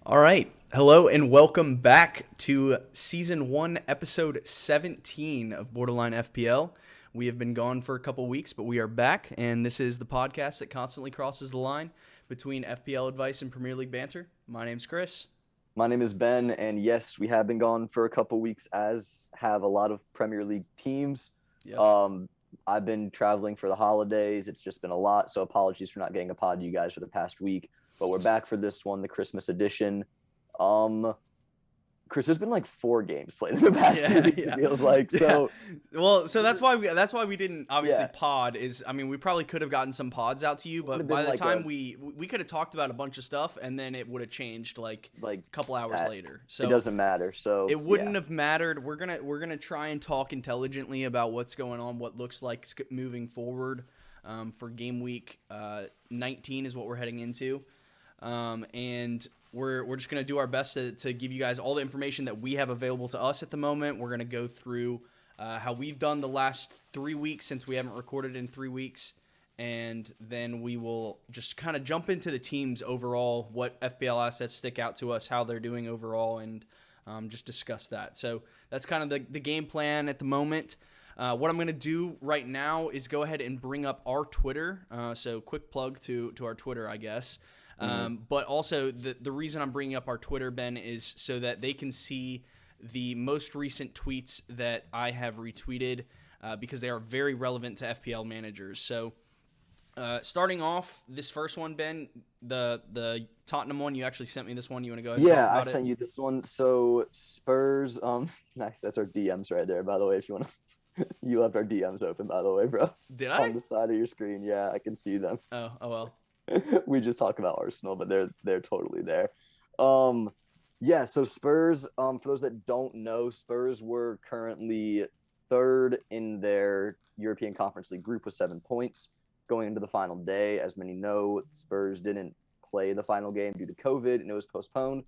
All right. Hello and welcome back to Season 1, Episode 17 of Borderline FPL. We have been gone for a couple weeks, but we are back, and this is the podcast that constantly crosses the line between FPL advice and Premier League banter. My name's Chris. My name is Ben, and yes, we have been gone for a couple weeks, as have a lot of Premier League teams. Yep. I've been traveling for the holidays. It's just been a lot, so apologies for not getting a pod to you guys for the past week. But we're back for this one, the Christmas edition. Chris, there's been like 4 games played in the past 2 weeks, it feels like. So Well, so that's why we didn't obviously pod we probably could have gotten some pods out to you, but by the time we could have talked about a bunch of stuff and then it would have changed like a couple hours later. So it doesn't matter. So it wouldn't have mattered. We're going to try and talk intelligently about what's going on, what looks like moving forward for game week 19 is what we're heading into. And we're just going to do our best to give you guys all the information that we have available to us at the moment. We're going to go through how we've done the last 3 weeks since we haven't recorded in 3 weeks. And then we will just kind of jump into the teams overall, what FPL assets stick out to us, how they're doing overall, and just discuss that. So that's kind of the game plan at the moment. What I'm going to do right now is go ahead and bring up our Twitter. So quick plug to our Twitter, I guess. But also the reason I'm bringing up our Twitter, Ben, is so that they can see the most recent tweets that I have retweeted because they are very relevant to FPL managers. So starting off, this first one, Ben, the Tottenham one, you actually sent me this one. You want to go ahead and talk about it? Yeah, I sent you this one. So Spurs, nice. That's our DMs right there, by the way, if you want to. You left our DMs open, by the way, bro. Did I? On the side of your screen. Yeah, I can see them. Oh well. We just talk about Arsenal, but they're totally there. Yeah, so Spurs, for those that don't know, Spurs were currently 3rd in their European Conference League group with 7 points going into the final day. As many know, Spurs didn't play the final game due to COVID, and it was postponed.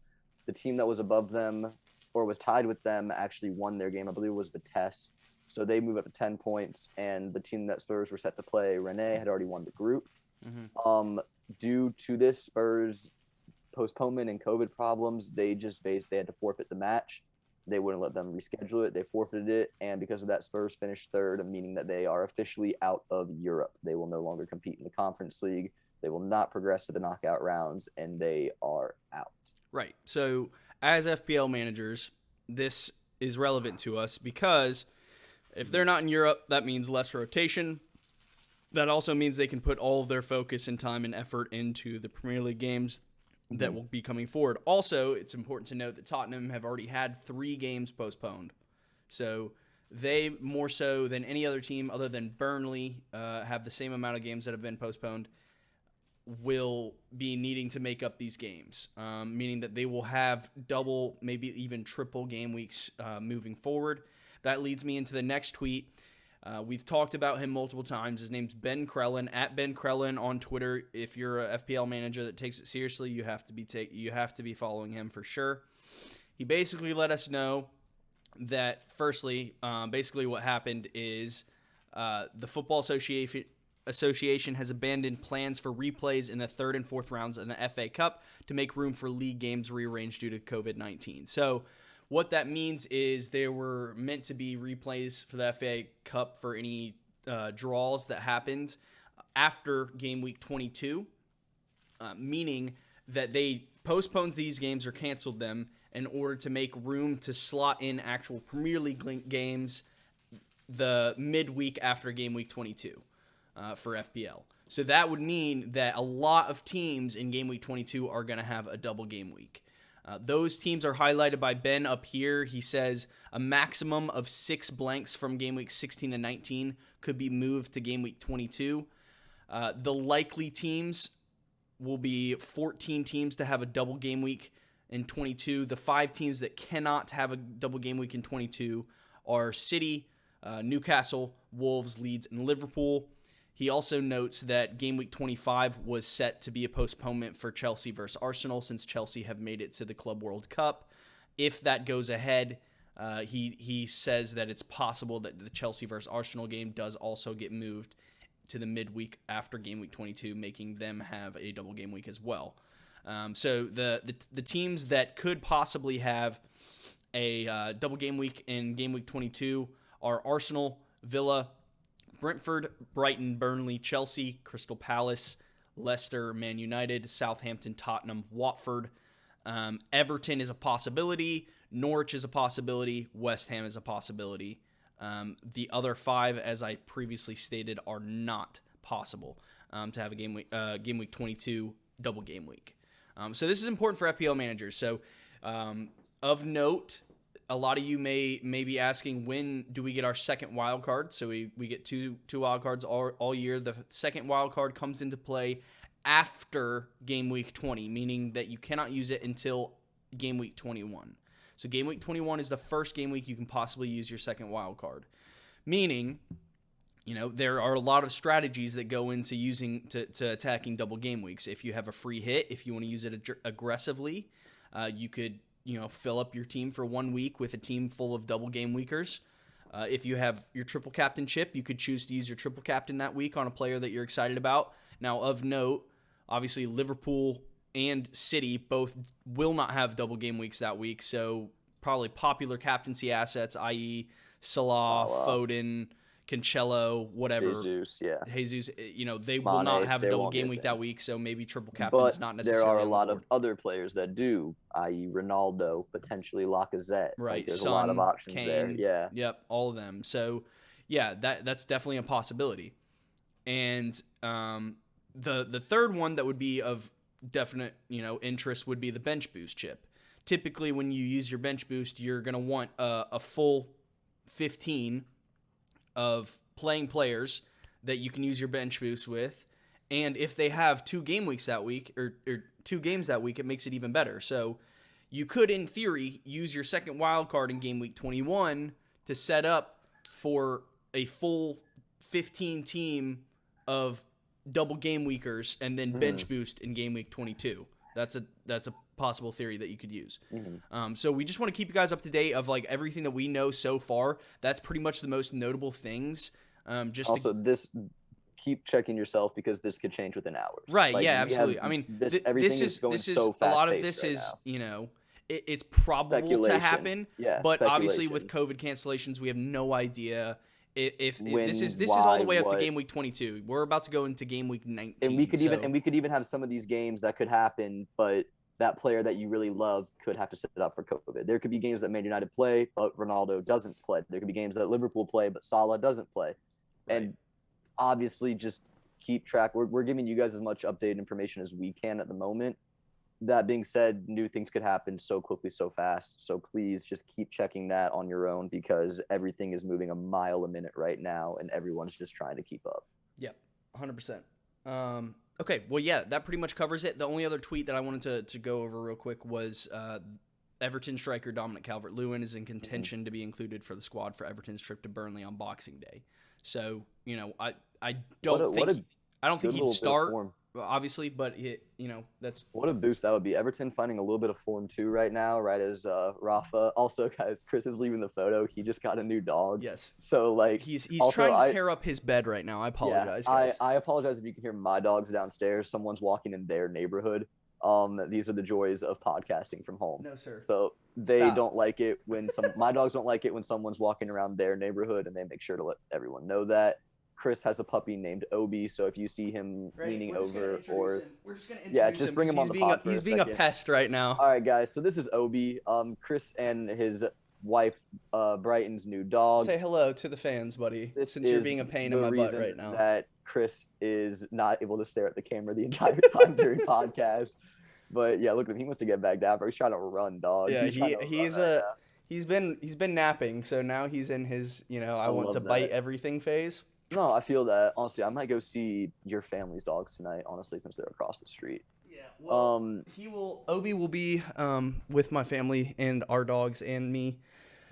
The team that was above them or was tied with them actually won their game. I believe it was Vitesse. So they moved up to 10 points, and the team that Spurs were set to play, Rennes, had already won the group. Mm-hmm. Due to this Spurs postponement and COVID problems, they had to forfeit the match. They wouldn't let them reschedule it. They forfeited it, and because of that, Spurs finished 3rd, meaning that they are officially out of Europe. They will no longer compete in the Conference League. They will not progress to the knockout rounds, and they are out. Right. So as FPL managers, this is relevant to us because if they're not in Europe, that means less rotation. That also means they can put all of their focus and time and effort into the Premier League games that will be coming forward. Also, it's important to note that Tottenham have already had 3 games postponed. So they, more so than any other team other than Burnley, have the same amount of games that have been postponed, will be needing to make up these games, meaning that they will have double, maybe even triple game weeks moving forward. That leads me into the next tweet. We've talked about him multiple times. His name's Ben Krellin, at Ben Krellin on Twitter. If you're a FPL manager that takes it seriously, you have to be following him for sure. He basically let us know that, firstly, basically what happened is the Football Association has abandoned plans for replays in the 3rd and 4th rounds in the FA Cup to make room for league games rearranged due to COVID-19. So what that means is there were meant to be replays for the FA Cup for any draws that happened after game week 22, meaning that they postponed these games or canceled them in order to make room to slot in actual Premier League games the midweek after game week 22 for FPL. So that would mean that a lot of teams in game week 22 are going to have a double game week. Those teams are highlighted by Ben up here. He says a maximum of 6 blanks from game week 16 and 19 could be moved to game week 22. The likely teams will be 14 teams to have a double game week in 22. The 5 teams that cannot have a double game week in 22 are City, Newcastle, Wolves, Leeds, and Liverpool. He also notes that game week 25 was set to be a postponement for Chelsea versus Arsenal since Chelsea have made it to the Club World Cup. If that goes ahead, he says that it's possible that the Chelsea versus Arsenal game does also get moved to the midweek after game week 22, making them have a double game week as well. So the teams that could possibly have a double game week in game week 22 are Arsenal, Villa, Brentford, Brighton, Burnley, Chelsea, Crystal Palace, Leicester, Man United, Southampton, Tottenham, Watford. Everton is a possibility. Norwich is a possibility. West Ham is a possibility. The other 5, as I previously stated, are not possible to have a game week 22 double game week. So this is important for FPL managers. So of note, a lot of you may be asking, when do we get our second wild card? So we get two wild cards all year. The second wild card comes into play after game week 20, meaning that you cannot use it until game week 21. So game week 21 is the first game week you can possibly use your second wild card. Meaning, there are a lot of strategies that go into to attacking double game weeks. If you have a free hit, if you want to use it aggressively, you could fill up your team for 1 week with a team full of double game weekers. If you have your triple captain chip, you could choose to use your triple captain that week on a player that you're excited about. Now, of note, obviously Liverpool and City both will not have double game weeks that week, so probably popular captaincy assets, i.e. Salah, Foden, Cancelo, whatever. Jesus, they will not have a double game week that week, so maybe triple captain's not necessarily. There are a lot of other players that do, i.e. Ronaldo, potentially Lacazette. Right, there's Son, a lot of options Kane, there. Yeah. Yep, all of them. So, yeah, that's definitely a possibility. And the third one that would be of definite interest would be the bench boost chip. Typically, when you use your bench boost, you're going to want a full 15 of playing players that you can use your bench boost with. And if they have 2 game weeks that week, or 2 games that week, it makes it even better. So you could, in theory, use your second wild card in game week 21 to set up for a full 15 team of double game weekers and then bench boost in game week 22. That's a possible theory that you could use. So we just want to keep you guys up to date of everything that we know so far. That's pretty much the most notable things. Keep checking yourself, because this could change within hours. Right? Absolutely. Everything is going so fast. A lot of this is it's probable to happen. Yeah, but obviously with COVID cancellations, we have no idea. If this is all the way up to game week 22. We're about to go into game week 19. And we could even have some of these games that could happen, but that player that you really love could have to sit up for COVID. There could be games that Man United play, but Ronaldo doesn't play. There could be games that Liverpool play, but Salah doesn't play. Right. And obviously, just keep track. We're giving you guys as much updated information as we can at the moment. That being said, new things could happen so quickly, so fast. So please just keep checking that on your own, because everything is moving a mile a minute right now, and everyone's just trying to keep up. Yep, 100%. Okay, well, yeah, that pretty much covers it. The only other tweet that I wanted to go over real quick was Everton striker Dominic Calvert-Lewin is in contention to be included for the squad for Everton's trip to Burnley on Boxing Day. So, I don't think he'd start, obviously, but that's what a boost that would be. Everton finding a little bit of form too right now, right as Rafa. Also, guys, Chris is leaving the photo. He just got a new dog. Yes. So he's trying to tear up his bed right now. I apologize. Yeah, I apologize if you can hear my dogs downstairs. Someone's walking in their neighborhood. These are the joys of podcasting from home. No, sir. So they don't like it when my dogs don't like it when someone's walking around their neighborhood, and they make sure to let everyone know that. Chris has a puppy named Obi, so if you see him leaning over, or just bring him on the pod. He's being a pest right now. All right, guys. So this is Obi. Chris and his wife, Brighton's new dog. Say hello to the fans, buddy. Since you're being a pain in my butt right now. That Chris is not able to stare at the camera the entire time during podcast. But yeah, look at him. He wants to get back down, but he's trying to run, dog. Yeah, he's been napping, so now he's in his I want to bite everything phase. No, I feel that. Honestly, I might go see your family's dogs tonight, honestly, since they're across the street. Yeah, well, Obi will be with my family and our dogs and me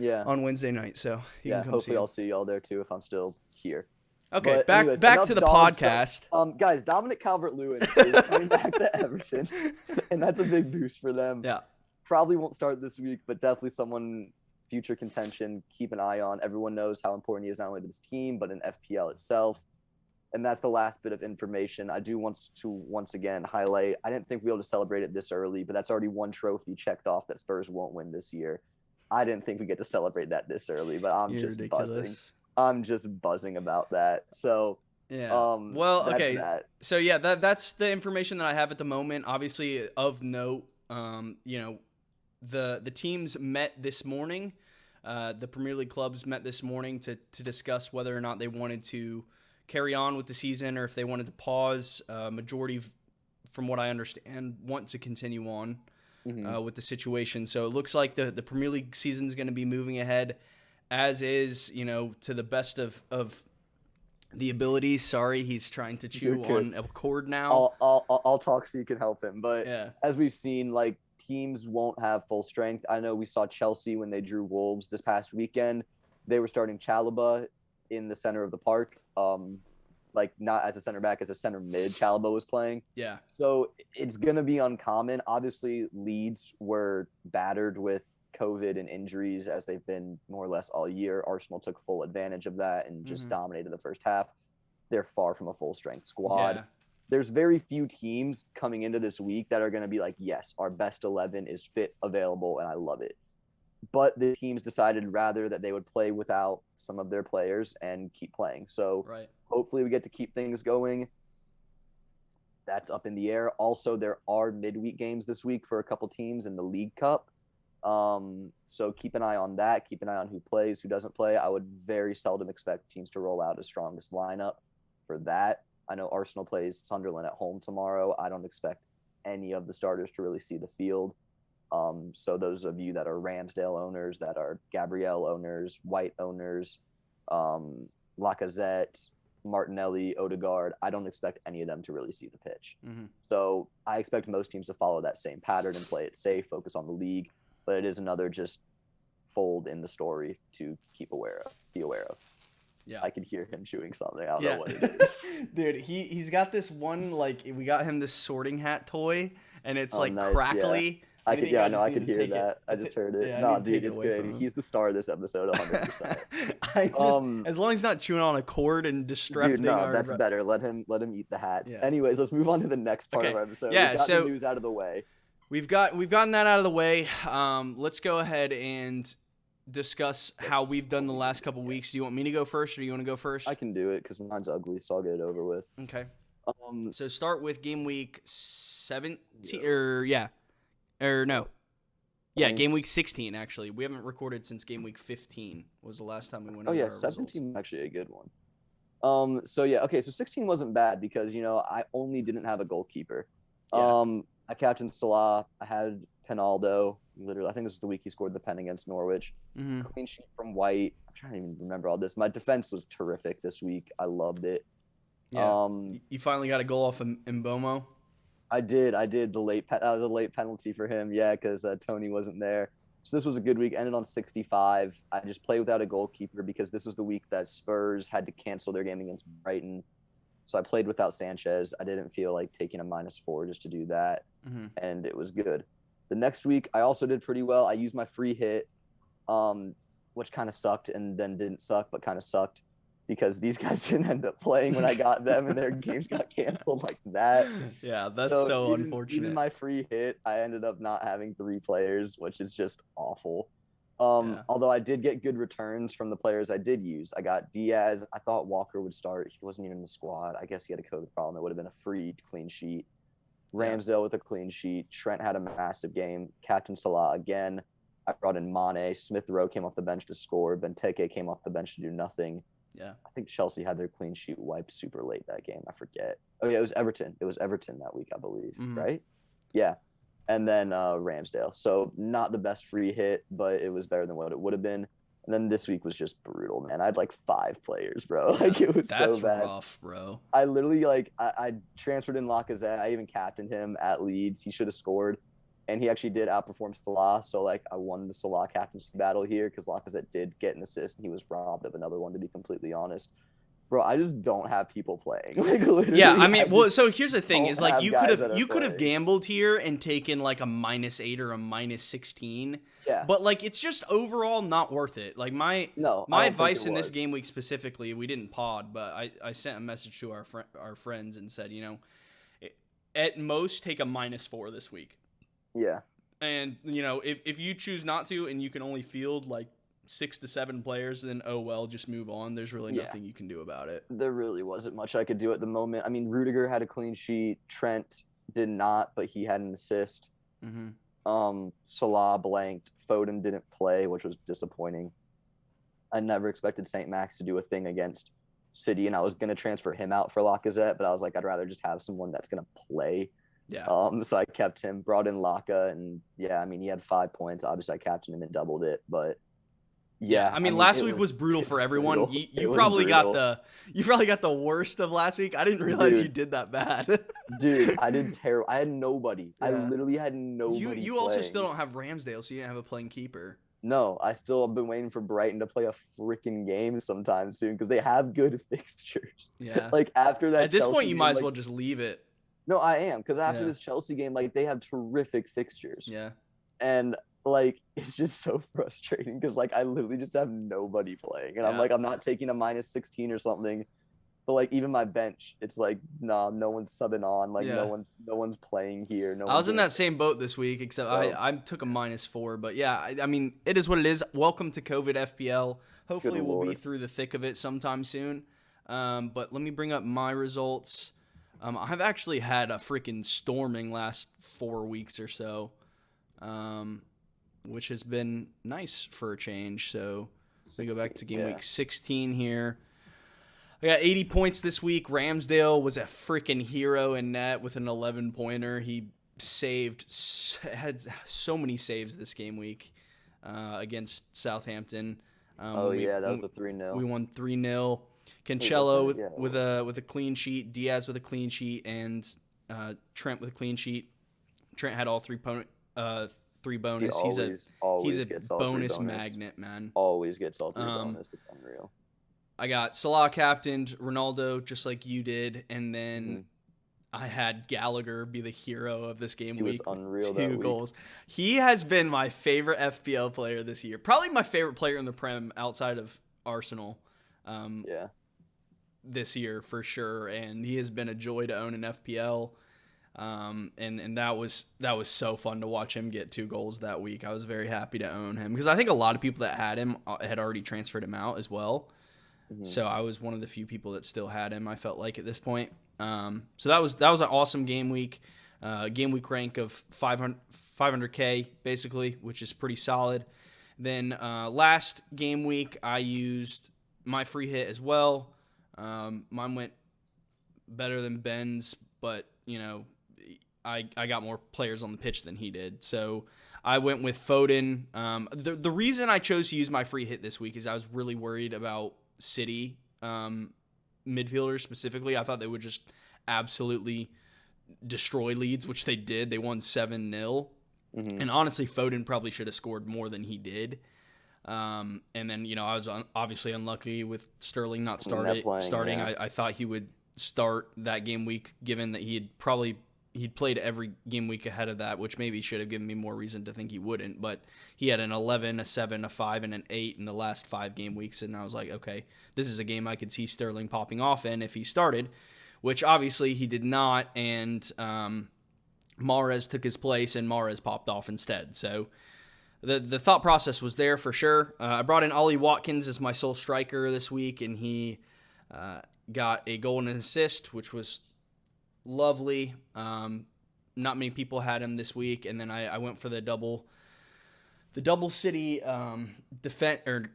on Wednesday night, so he can come hopefully I'll see y'all there too if I'm still here. Okay, but back to the podcast. Guys, Dominic Calvert-Lewin is coming back to Everton, and that's a big boost for them. Yeah. Probably won't start this week, but definitely someone future contention, keep an eye on. Everyone knows how important he is not only to this team, but in FPL itself. And that's the last bit of information. I do want to once again highlight, I didn't think we'd be able to celebrate it this early, but that's already one trophy checked off that Spurs won't win this year. I didn't think we get to celebrate that this early, but I'm You're just ridiculous. buzzing. I'm just buzzing about that. So Yeah. well, that's okay. that. So yeah, that's the information that I have at the moment. Obviously, of note, the teams met this morning. The Premier League clubs met this morning to discuss whether or not they wanted to carry on with the season or if they wanted to pause. Majority, from what I understand, want to continue on with the situation. So it looks like the Premier League season is going to be moving ahead as is, to the best of the abilities. Sorry, he's trying to chew on a cord now. I'll talk so you can help him. But yeah. As we've seen, like, teams won't have full strength. I know we saw Chelsea when they drew Wolves this past weekend. They were starting Chalobah in the center of the park. Not as a center back, as a center mid. Chalobah was playing. Yeah. So it's going to be uncommon. Obviously, Leeds were battered with COVID and injuries as they've been more or less all year. Arsenal took full advantage of that and just dominated the first half. They're far from a full strength squad. Yeah. There's very few teams coming into this week that are going to be like, yes, our best 11 is fit, available, and I love it. But the teams decided rather that they would play without some of their players and keep playing. So hopefully we get to keep things going. That's up in the air. Also, there are midweek games this week for a couple teams in the League Cup. So keep an eye on that. Keep an eye on who plays, who doesn't play. I would very seldom expect teams to roll out a strongest lineup for that. I know Arsenal plays Sunderland at home tomorrow. I don't expect any of the starters to really see the field. So those of you that are Ramsdale owners, that are Gabriel owners, White owners, Lacazette, Martinelli, Odegaard, I don't expect any of them to really see the pitch. So I expect most teams to follow that same pattern and play it safe, focus on the league. But it is another just fold in the story to be aware of. Yeah, I could hear him chewing something. I don't know what it is. Dude, he's got this one, like, we got him this sorting hat toy, and it's nice, crackly. Yeah. I could hear that. I just heard it. No, dude, it's good. He's the star of this episode, 100%. As long as he's not chewing on a cord and disrupting. Dude, no, that's better. Let him eat the hats. Yeah. Anyways, let's move on to the next part of our episode. Yeah, we got the news out of the way. We've gotten that out of the way. Let's go ahead and discuss how we've done the last couple weeks. Do you want me to go first, or do you want to go first? I can do it because mine's ugly, so I'll get it over with. Okay. So start with game week 17, game week 16. Actually, we haven't recorded since game week 15 was the last time we went. 17 was actually a good one. So 16 wasn't bad because I only didn't have a goalkeeper. Yeah. I captained Salah. I had Penaldo. Literally, I think this was the week he scored the pen against Norwich. Clean sheet from White. I'm trying to even remember all this. My defense was terrific this week. I loved it. Yeah. You finally got a goal off of Mbomo? I did. The late penalty for him. Yeah, because Tony wasn't there. So this was a good week. Ended on 65. I just played without a goalkeeper because this was the week that Spurs had to cancel their game against Brighton. So I played without Sanchez. I didn't feel like taking a -4 just to do that, and it was good. The next week, I also did pretty well. I used my free hit, which kind of sucked and then didn't suck, but kind of sucked because these guys didn't end up playing when I got them and their games got canceled like that. Yeah, that's so unfortunate. Even my free hit, I ended up not having 3 players, which is just awful. Although I did get good returns from the players I did use. I got Diaz. I thought Walker would start. He wasn't even in the squad. I guess he had a COVID problem. It would have been a free clean sheet. Ramsdale with a clean sheet. Trent had a massive game. Captain Salah again. I brought in Mane. Smith Rowe came off the bench to score. Benteke came off the bench to do nothing. Yeah. I think Chelsea had their clean sheet wiped super late that game. I forget. Oh, yeah, it was Everton. It was Everton that week, I believe, right? Yeah. And then Ramsdale. So not the best free hit, but it was better than what it would have been. And then this week was just brutal, man. I had like 5 players, bro. Like it was so bad. That's rough, bro. I literally I transferred in Lacazette. I even captained him at Leeds. He should have scored. And he actually did outperform Salah. So I won the Salah captaincy battle here because Lacazette did get an assist and he was robbed of another one, to be completely honest. Bro, I just don't have people playing. Like literally, Yeah, I mean, well, so here's the thing: don't is like have guys that are you could have playing. gambled here and taken like a -8 or a -16, Yeah. but like it's just overall not worth it. Like No, I my don't think it advice in this was. game week specifically, we didn't pod, but I sent a message to our friends and said, at most take a -4 this week, Yeah. and if you choose not to and you can only field like 6 to 7 players, then oh well, just move on. There's really Yeah. nothing you can do about it. There really wasn't much I could do at the moment. I mean, Rudiger had a clean sheet. Trent did not, but he had an assist. Mm-hmm. Salah blanked. Foden didn't play, which was disappointing. I never expected St. Max to do a thing against City, and I was gonna transfer him out for Lacazette, but I was like, I'd rather just have someone that's gonna play. Yeah. So I kept him, brought in Laka, and yeah, I mean, he had 5 points. Obviously, I captained him and doubled it, but yeah, I mean, last week it was brutal for everyone. brutal. You was probably brutal. got the worst of last week. I didn't realize you did that bad. Dude, I did terrible. I had nobody. I Yeah. literally had nobody. You also still don't have Ramsdale, so you didn't have a playing keeper. No, I still have been waiting for Brighton to play a freaking game sometime soon because they have good fixtures. Yeah. Like after that, At this Chelsea point, you game, might as like, well just leave it. No, I am because after Yeah. this Chelsea game, like they have terrific fixtures. Yeah. And like it's just so frustrating because like I literally just have nobody playing, and I'm Yeah. like I'm not taking a -16 or something. But like even my bench, it's like nah, no one's subbing on. Like Yeah. no one's playing here. I was in that same boat this week, except I took a -4. But yeah, I mean, it is what it is. Welcome to COVID FPL. Hopefully, Good we'll be Lord. through the thick of it sometime soon. But let me bring up my results. I've actually had a freaking storming last 4 weeks or so, which has been nice for a change. So let me go back to game week 16 here. I got 80 points this week. Ramsdale was a freaking hero in net with an 11-pointer. He had so many saves this game week against Southampton. that was a 3-0. We won 3-0. Cancelo with a clean sheet, Diaz with a clean sheet, and Trent with a clean sheet. Trent had all three bonus. He's a bonus magnet, man. Always gets all 3 bonus. It's unreal. I got Salah captained, Ronaldo just like you did, and then I had Gallagher be the hero of this game week. He was unreal. 2 goals. He has been my favorite FPL player this year. Probably my favorite player in the Prem outside of Arsenal. This year for sure, and he has been a joy to own in FPL. And that was so fun to watch him get 2 goals that week. I was very happy to own him because I think a lot of people that had him had already transferred him out as well. So I was one of the few people that still had him, I felt like, at this point. So that was an awesome game week. Game week rank of 500K basically, which is pretty solid. Then last game week I used my free hit as well. Mine went better than Ben's, but I got more players on the pitch than he did. So I went with Foden. The reason I chose to use my free hit this week is I was really worried about City midfielders specifically. I thought they would just absolutely destroy Leeds, which they did. They won 7-0. And honestly, Foden probably should have scored more than he did. And then, I was obviously unlucky with Sterling not starting. Yeah. I thought he would start that game week, given that he'd played every game week ahead of that, which maybe should have given me more reason to think he wouldn't. But he had an 11, a 7, a 5, and an 8 in the last 5 game weeks, and I was like, okay, this is a game I could see Sterling popping off in if he started, which obviously he did not, and Mahrez took his place, and Mahrez popped off instead. So the thought process was there for sure. I brought in Ollie Watkins as my sole striker this week, and he got a goal and an assist, which was lovely. Not many people had him this week, and then I went for the double City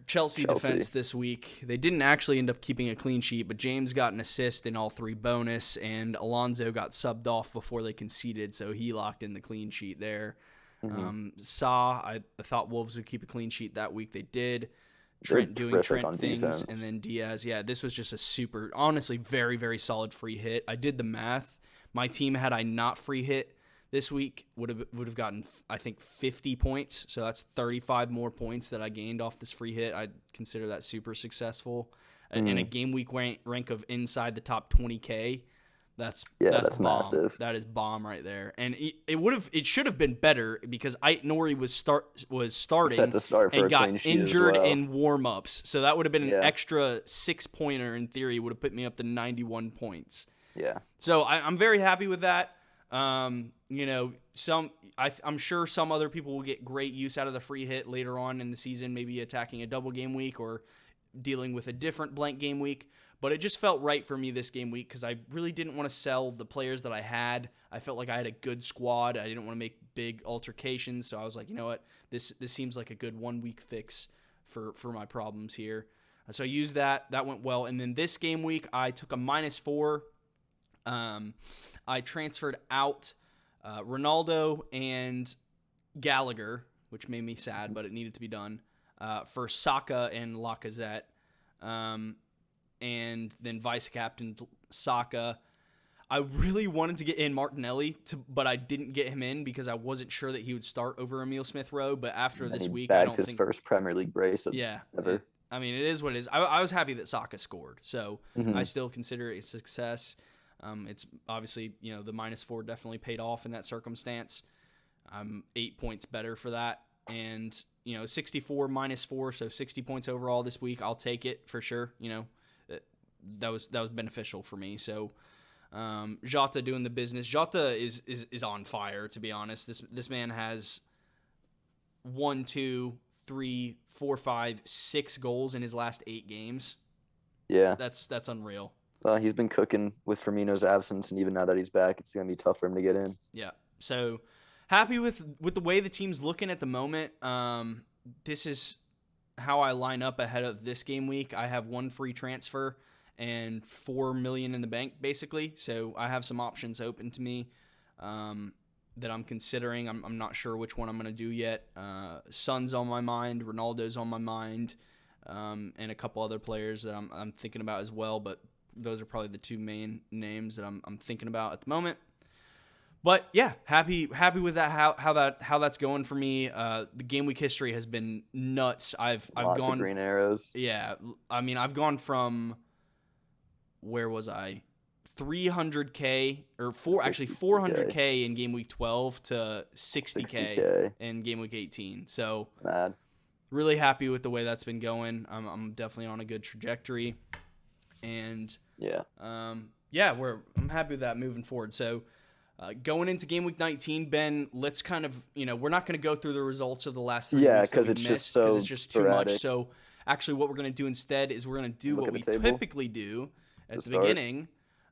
Chelsea defense this week. They didn't actually end up keeping a clean sheet, but James got an assist in all 3 bonus, and Alonso got subbed off before they conceded, so he locked in the clean sheet there. I thought Wolves would keep a clean sheet that week. They did. Trent doing Trent things, defense. And then Diaz. Yeah, this was just a super, honestly, very, very solid free hit. I did the math. My team, had I not free hit this week, would have gotten, I think, 50 points. So that's 35 more points that I gained off this free hit. I'd consider that super successful. in a game week rank of inside the top 20K. That's bomb. Massive. That is bomb right there. And it should have been better because Ait Nori was starting Set to start for and a got clean sheet injured as well. in warm-ups. So that would have been an extra 6-pointer in theory, would have put me up to 91 points. Yeah. So I'm very happy with that. I'm sure some other people will get great use out of the free hit later on in the season, maybe attacking a double game week or dealing with a different blank game week. But it just felt right for me this game week because I really didn't want to sell the players that I had. I felt like I had a good squad. I didn't want to make big altercations. So I was like, you know what? This seems like a good 1-week fix for my problems here. So I used that. That went well. And then this game week, I took a -4. I transferred out Ronaldo and Gallagher, which made me sad, but it needed to be done, for Saka and Lacazette. And then vice-captain Saka. I really wanted to get in Martinelli, but I didn't get him in because I wasn't sure that he would start over Emile Smith-Rowe. But after this week, I don't think... his first Premier League brace ever. I mean, it is what it is. I was happy that Saka scored, so I still consider it a success. It's obviously, the -4 definitely paid off in that circumstance. I'm 8 points better for that. And, 64 -4, so 60 points overall this week. I'll take it for sure. That was beneficial for me. So Jota doing the business. Jota is on fire, to be honest. This man has 1, 2, 3, 4, 5, 6 goals in his last 8 games. Yeah. That's unreal. He's been cooking with Firmino's absence, and even now that he's back, it's going to be tough for him to get in. Yeah. So happy with the way the team's looking at the moment. This is how I line up ahead of this game week. I have 1 free transfer and $4 million in the bank, basically. So I have some options open to me that I'm considering. I'm not sure which one I'm going to do yet. Son's on my mind. Ronaldo's on my mind. And a couple other players that I'm thinking about as well. But those are probably the 2 main names that I'm thinking about at the moment. But yeah, happy with that. How that's going for me. The game week history has been nuts. I've Lots gone of green arrows. Yeah, I mean I've gone from, where was I? 300K or 400K in game week 12 to 60K in game week 18. So mad. Really happy with the way that's been going. I'm definitely on a good trajectory, and I'm happy with that moving forward. So. Going into game week 19, Ben, let's kind of, we're not going to go through the results of the last 3 weeks that we missed because it's just too much. So actually what we're going to do instead is we're going to do what we typically do at the beginning.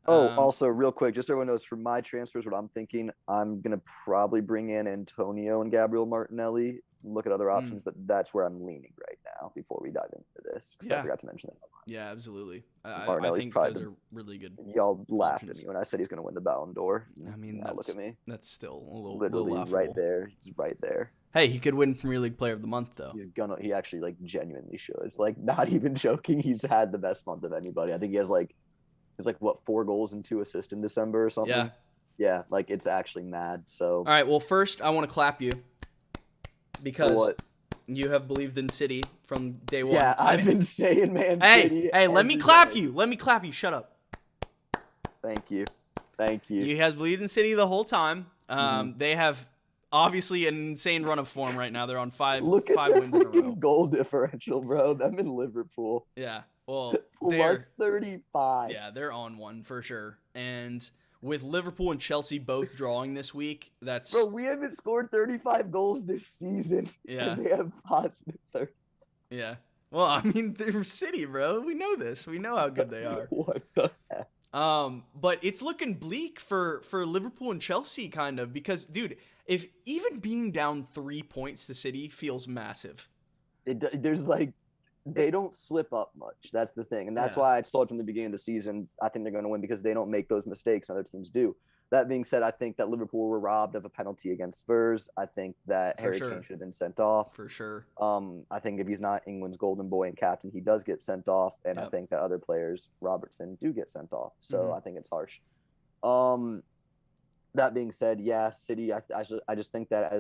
Also real quick, just so everyone knows, for my transfers, what I'm thinking, I'm going to probably bring in Antonio and Gabriel Martinelli, look at other options, but that's where I'm leaning right now before we dive into this. I forgot to mention that. Yeah, absolutely. I think those are really good. Y'all laughed at me when I said he's going to win the Ballon d'Or. I mean, look at me. That's still a little literally right there. He's right there. Hey, he could win Premier League Player of the Month though. He actually genuinely should. Not even joking. He's had the best month of anybody. I think he has 4 goals and 2 assists in December or something. Yeah. Yeah, it's actually mad. So. All right. Well, first I want to clap you because you have believed in City from day one. Yeah, I've been saying City. Hey, let me clap you. Let me clap you. Shut up. Thank you. He has believed in City the whole time. They have obviously an insane run of form right now. They're on 5 wins in a row. Goal differential, bro. Them in Liverpool. Yeah. Well, plus 35. Yeah, they're on one for sure. And with Liverpool and Chelsea both drawing this week, that's... Bro, we haven't scored 35 goals this season. Yeah. And they have positive 30. Yeah. Well, I mean, they're City, bro. We know this. We know how good they are. What the heck? But it's looking bleak for Liverpool and Chelsea, kind of, because, dude, if even being down 3 points to City feels massive. They don't slip up much. That's the thing. And that's why I told from the beginning of the season, I think they're going to win because they don't make those mistakes other teams do. That being said, I think that Liverpool were robbed of a penalty against Spurs. I think that Harry Kane should have been sent off. For sure. I think if he's not England's golden boy and captain, he does get sent off. And I think that other players, Robertson, do get sent off. So I think it's harsh. That being said, City, I just think that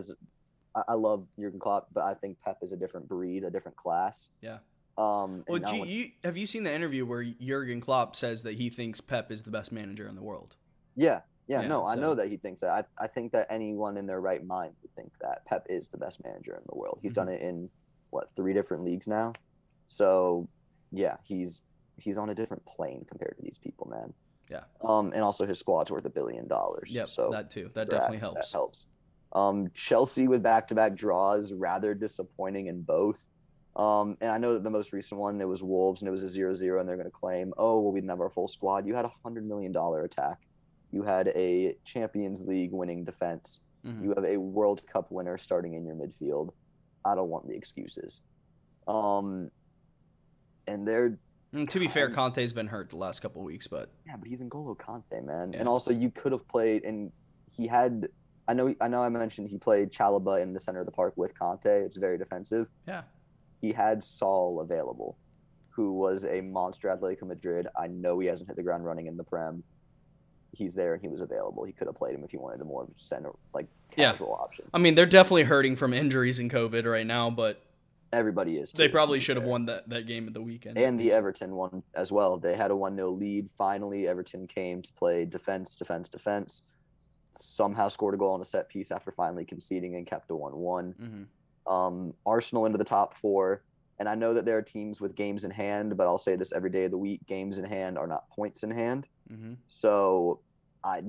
I love Jurgen Klopp, but I think Pep is a different breed, a different class. Yeah. Well, And I want, have you seen the interview where Jurgen Klopp says that he thinks Pep is the best manager in the world? yeah, Yeah, no, I know so that he thinks that. I think that anyone in their right mind would think that Pep is the best manager in the world. He's done it in what, 3 different leagues now. So yeah, he's on a different plane compared to these people, man. yeah, And also his squad's worth $1 billion. yep, So that too. That definitely congrats, that helps. helps. Chelsea with back-to-back draws, rather disappointing in both. And I know that the most recent one, it was Wolves, and it was a 0-0, and they're going to claim, oh, well, we didn't have our full squad. You had $100 million attack. You had a Champions League winning defense. You have a World Cup winner starting in your midfield. I don't want the excuses. And they're To be fair, Conte's been hurt the last couple of weeks, but yeah, but he's N'Golo Kante, man. Yeah. And also, you could have played, and he had. I know I mentioned he played Chalobah in the center of the park with Conte. It's very defensive. yeah, He had Saul available, who was a monster at Atletico Madrid. I know he hasn't hit the ground running in the Prem. He's there and he was available. He could have played him if he wanted a more center, like casual option. I mean, they're definitely hurting from injuries and COVID right now, but Everybody is. they probably should have won that game at the weekend. And the Everton one as well. They had a 1-0 lead. Finally, Everton came to play defense. Somehow scored a goal on a set piece after finally conceding and kept a 1-1. Arsenal into the top 4. And I know that there are teams with games in hand, but I'll say this every day of the week. Games in hand are not points in hand. So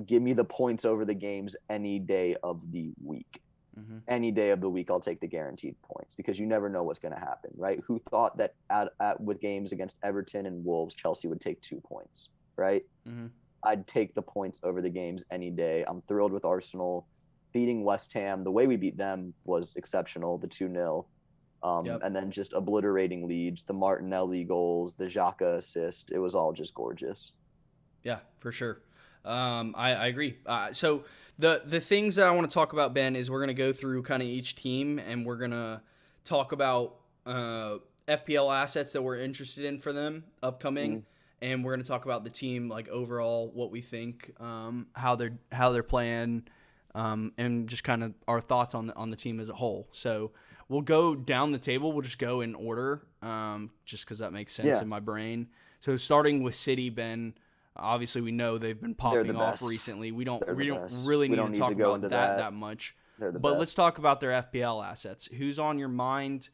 give me the points over the games any day of the week. Any day of the week, I'll take the guaranteed points because you never know what's going to happen, right? Who thought that with games against Everton and Wolves, Chelsea would take 2 points, right? I'd take the points over the games any day. I'm thrilled with Arsenal beating West Ham. The way we beat them was exceptional, the 2-0. And then just obliterating Leeds, the Martinelli goals, the Xhaka assist. It was all just gorgeous. Yeah, for sure. I agree. So the things that I want to talk about, Ben, is we're going to go through kind of each team and we're going to talk about FPL assets that we're interested in for them upcoming. And we're going to talk about the team, like overall, what we think, how they're playing, and just kind of our thoughts on the team as a whole. So we'll go down the table. We'll just go in order, just because that makes sense in my brain. So starting with City, Ben. Obviously, we know they've been popping off recently. We don't really need to talk about that much. But let's talk about their FPL assets. Who's on your mind?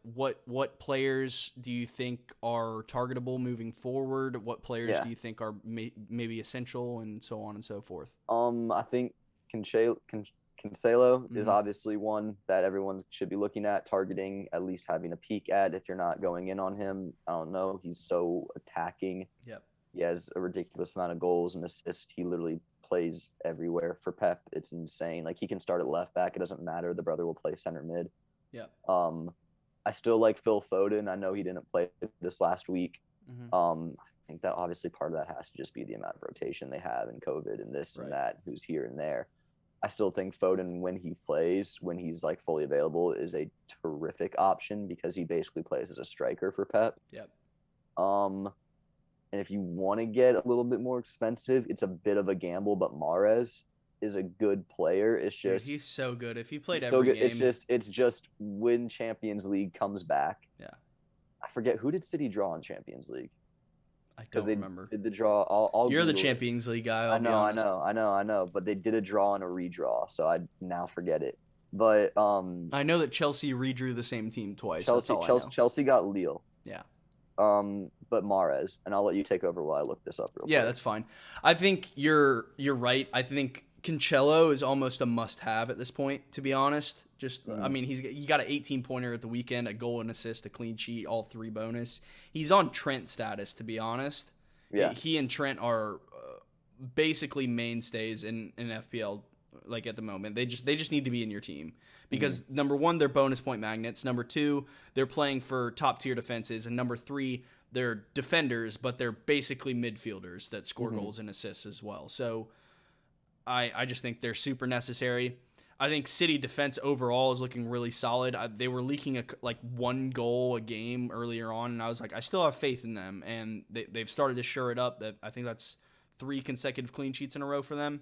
What players do you think are targetable moving forward? What players do you think are maybe essential, and so on and so forth? I think Cancelo is obviously one that everyone should be looking at, targeting, at least having a peek at. If you're not going in on him, I don't know. He's so attacking. Yep. He has a ridiculous amount of goals and assists. He literally plays everywhere for Pep. It's insane. Like, he can start at left back. It doesn't matter. The brother will play center mid. Yeah. I still like Phil Foden. I know he didn't play this last week. I think that obviously part of that has to just be the amount of rotation they have in COVID and this and that, who's here and there. I still think Foden, when he plays, when he's like fully available, is a terrific option because he basically plays as a striker for Pep. Yep. And if you want to get a little bit more expensive, it's a bit of a gamble, but Mahrez is a good player. It's just he's so good. If he played every game, it's just when Champions League comes back. Yeah. I forget, who did City draw in Champions League? I don't remember. Did the draw? You're the Google Champions League guy. I know. But they did a draw and a redraw, so I now forget it. But I know that Chelsea redrew the same team twice. Chelsea got Lille. Yeah. But Mahrez, and I'll let you take over while I look this up real quick. Yeah, that's fine. I think you're right. I think Cancelo is almost a must-have at this point, to be honest. I mean, he got an 18-pointer at the weekend, a goal and assist, a clean sheet, all 3 bonus. He's on Trent status, to be honest. Yeah. He and Trent are basically mainstays in FPL, like, at the moment. They just need to be in your team because number 1, they're bonus point magnets. Number 2, they're playing for top-tier defenses, and number 3, they're defenders, but they're basically midfielders that score goals and assists as well. So I just think they're super necessary. I think City defense overall is looking really solid. They were leaking like 1 goal a game earlier on, and I was like, I still have faith in them, and they've started to shore it up. That I think that's 3 consecutive clean sheets in a row for them.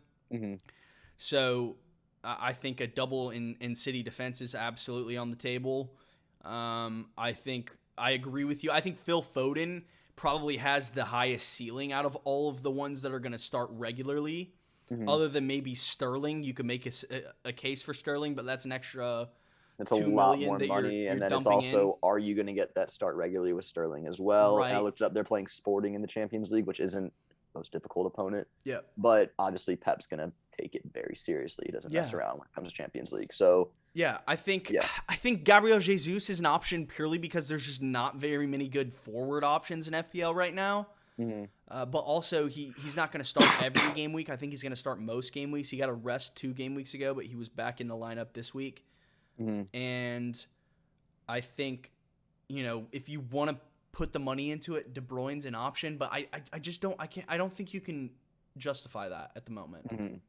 So I think a double in City defense is absolutely on the table. I think I agree with you. I think Phil Foden probably has the highest ceiling out of all of the ones that are going to start regularly. Other than maybe Sterling, you could make a case for Sterling, but that's an extra It's a $2 lot million more that money, you're and then it's dumping in. also, are you going to get that start regularly with Sterling as well? And I Right. looked up, they're playing Sporting in the Champions League, which isn't the most difficult opponent. Yeah. But obviously, Pep's going to take it very seriously. He doesn't mess Yeah. around when it comes to Champions League. So Yeah, I think Yeah. Gabriel Jesus is an option purely because there's just not very many good forward options in FPL right now. But also he's not going to start every game week. I think he's going to start most game weeks. He got a rest 2 game weeks ago, but he was back in the lineup this week. And I think, if you want to put the money into it, De Bruyne's an option, but I just don't think you can justify that at the moment.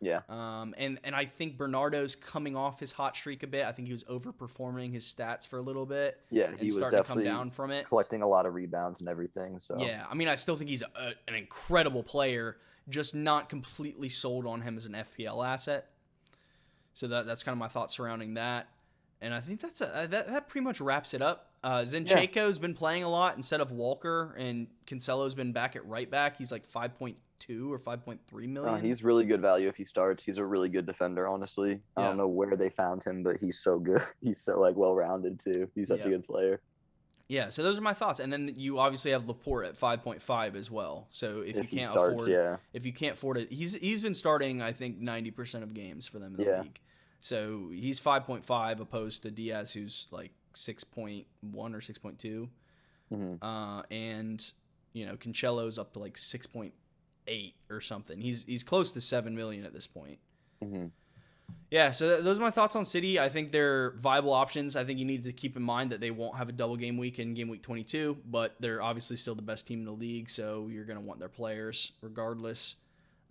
Yeah. And I think Bernardo's coming off his hot streak a bit. I think he was overperforming his stats for a little bit. Yeah, and he was starting definitely to come down from it. collecting a lot of rebounds and everything. So Yeah, I mean, I still think he's an incredible player, just not completely sold on him as an FPL asset. So that's kind of my thoughts surrounding that. And I think that pretty much wraps it up. Zinchenko's been playing a lot instead of Walker, and Cancelo's been back at right back. He's like 5.2 or 5.3 million. He's really good value if he starts. He's a really good defender, honestly. I don't know where they found him, but he's so good. He's so well-rounded too. He's such a good player. Yeah, so those are my thoughts. And then you obviously have Laporte at 5.5 as well. So if you can't afford it, he's been starting, I think, 90% of games for them in the league. So he's 5.5 opposed to Diaz, who's like 6.1 or 6.2. And Cancelo's up to like 6.8 or something. He's close to 7 million at this point. Yeah, so those are my thoughts on City. I think they're viable options. I think you need to keep in mind that they won't have a double game week in game week 22, but they're obviously still the best team in the league, so you're going to want their players regardless.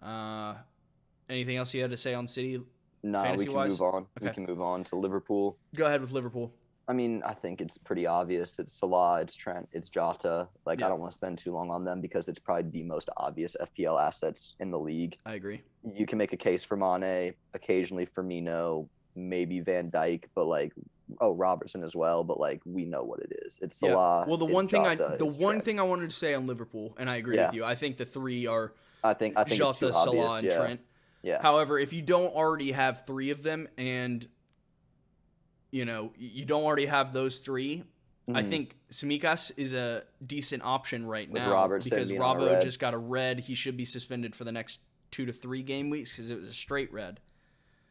Anything else you had to say on City? No, we can move on. Okay. We can move on to Liverpool. Go ahead with Liverpool. I mean, I think it's pretty obvious. It's Salah, it's Trent, it's Jota. I don't want to spend too long on them because it's probably the most obvious FPL assets in the league. I agree. You can make a case for Mane, occasionally Firmino, maybe Van Dijk, but Robertson as well. But we know what it is. It's Salah. Well, the one thing I wanted to say on Liverpool, and I agree with you. I think the three are I think Jota, it's too Salah, obvious, and Trent. Yeah. However, if you don't already have 3 of them and you don't already have those 3, I think Tsimikas is a decent option right now because Robbo just got a red. He should be suspended for the next 2 to 3 game weeks because it was a straight red.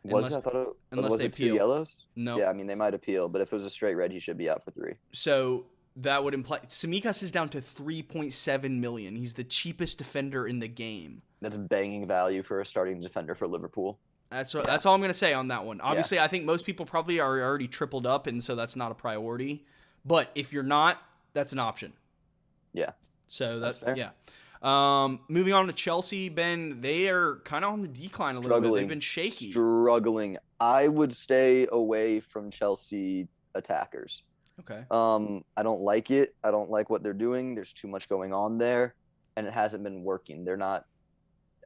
Unless they appeal. 2 yellows? No. Yeah, I mean, they might appeal, but if it was a straight red, he should be out for 3. So that would imply Tsimikas is down to 3.7 million. He's the cheapest defender in the game. That's banging value for a starting defender for Liverpool. That's all I'm going to say on that one. Obviously, I think most people probably are already tripled up, and so that's not a priority. But if you're not, that's an option. Yeah. So that's fair. Yeah. Moving on to Chelsea, Ben, they are kind of on the decline a little bit. They've been shaky. Struggling. I would stay away from Chelsea attackers. Okay. I don't like it. I don't like what they're doing. There's too much going on there, and it hasn't been working. They're not